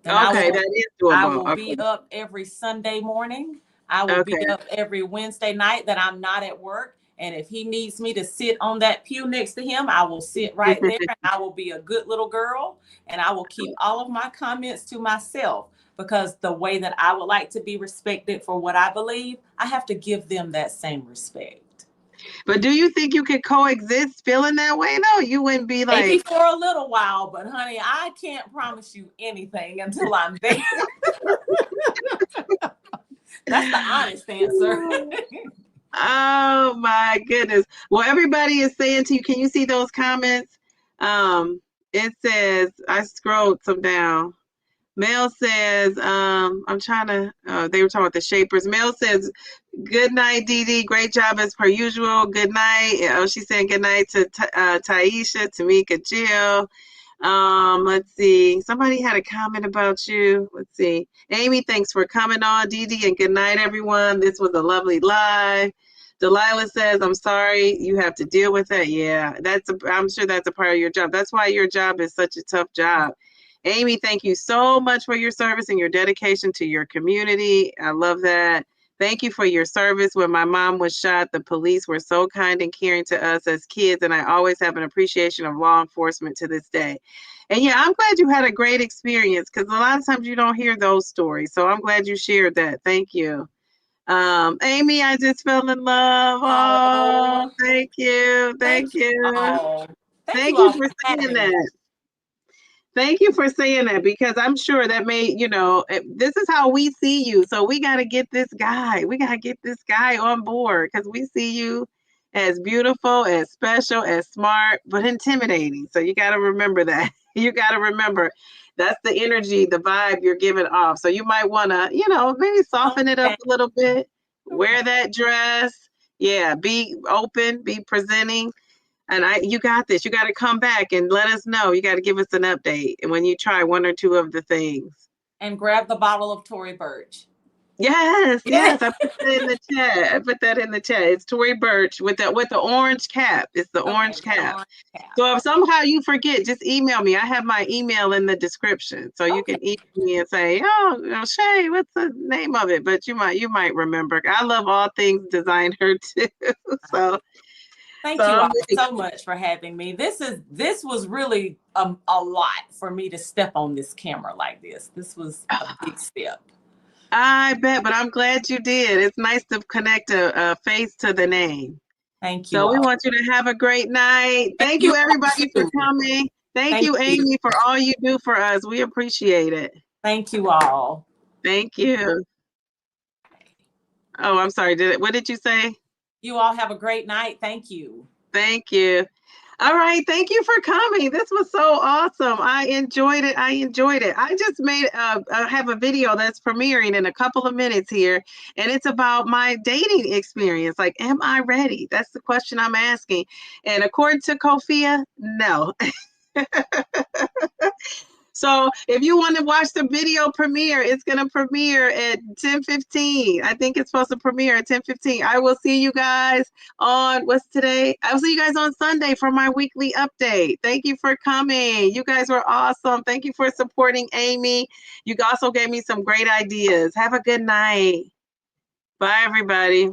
And that is doable. I will be up every Sunday morning. I will be up every Wednesday night that I'm not at work. And if he needs me to sit on that pew next to him, I will sit right there and I will be a good little girl. And I will keep all of my comments to myself. Because the way that I would like to be respected for what I believe, I have to give them that same respect. But do you think you could coexist feeling that way, though? You wouldn't be like... Maybe for a little while, but honey, I can't promise you anything until I'm there. That's the honest answer. Oh, my goodness. Well, everybody is saying to you, can you see those comments? It says, I scrolled some down. Mel says, I'm trying to, they were talking about the shapers. Mel says, good night, Dee Dee. Great job as per usual. Good night. She's saying good night to Taisha, Tamika, Jill. Let's see. Somebody had a comment about you. Let's see. Amy, thanks for coming on, Dee Dee, and good night, everyone. This was a lovely live. Delilah says, I'm sorry you have to deal with that. Yeah, I'm sure that's a part of your job. That's why your job is such a tough job. Amy, thank you so much for your service and your dedication to your community. I love that. Thank you for your service. When my mom was shot, the police were so kind and caring to us as kids, and I always have an appreciation of law enforcement to this day. And yeah, I'm glad you had a great experience because a lot of times you don't hear those stories. So I'm glad you shared that. Thank you. Amy, I just fell in love. Oh, thank you. Thank you. Oh, Thank you for saying that. Thank you for saying that, because I'm sure that this is how we see you. So we got to get this guy. We got to get this guy on board, because we see you as beautiful, as special, as smart, but intimidating. So you got to remember that. You got to remember that's the energy, the vibe you're giving off. So you might want to, maybe soften it up Okay. a little bit. Wear Okay. that dress. Yeah, be open, be presenting. And you got this. You got to come back and let us know. You got to give us an update. And when you try one or two of the things. And grab the bottle of Tory Burch. Yes, Yeah. yes. I put that in the chat. I put that in the chat. It's Tory Burch with the orange cap. It's the Okay, orange with the cap. orange cap. So if somehow you forget, just email me. I have my email in the description. So you Okay. can email me and say, oh, Shay, what's the name of it? But you might remember. I love all things designer too. So Thank so you I'm all so much for having me. This was really a lot for me to step on this camera like this. This was a big step. I bet, but I'm glad you did. It's nice to connect a face to the name. Thank you So we all. want you to have a great night. Thank you, everybody, for coming. Thank you, Amy, for all you do for us. We appreciate it. Thank you all. Thank you. Oh, I'm sorry. What did you say? You all have a great night. Thank you. Thank you. All right. Thank you for coming. This was so awesome. I enjoyed it. I just have a video that's premiering in a couple of minutes here. And it's about my dating experience. Like, am I ready? That's the question I'm asking. And according to Kofia, no. So if you want to watch the video premiere, it's going to premiere at 10:15. I think it's supposed to premiere at 10:15. I will see you guys on, what's today? I will see you guys on Sunday for my weekly update. Thank you for coming. You guys were awesome. Thank you for supporting Amy. You also gave me some great ideas. Have a good night. Bye, everybody.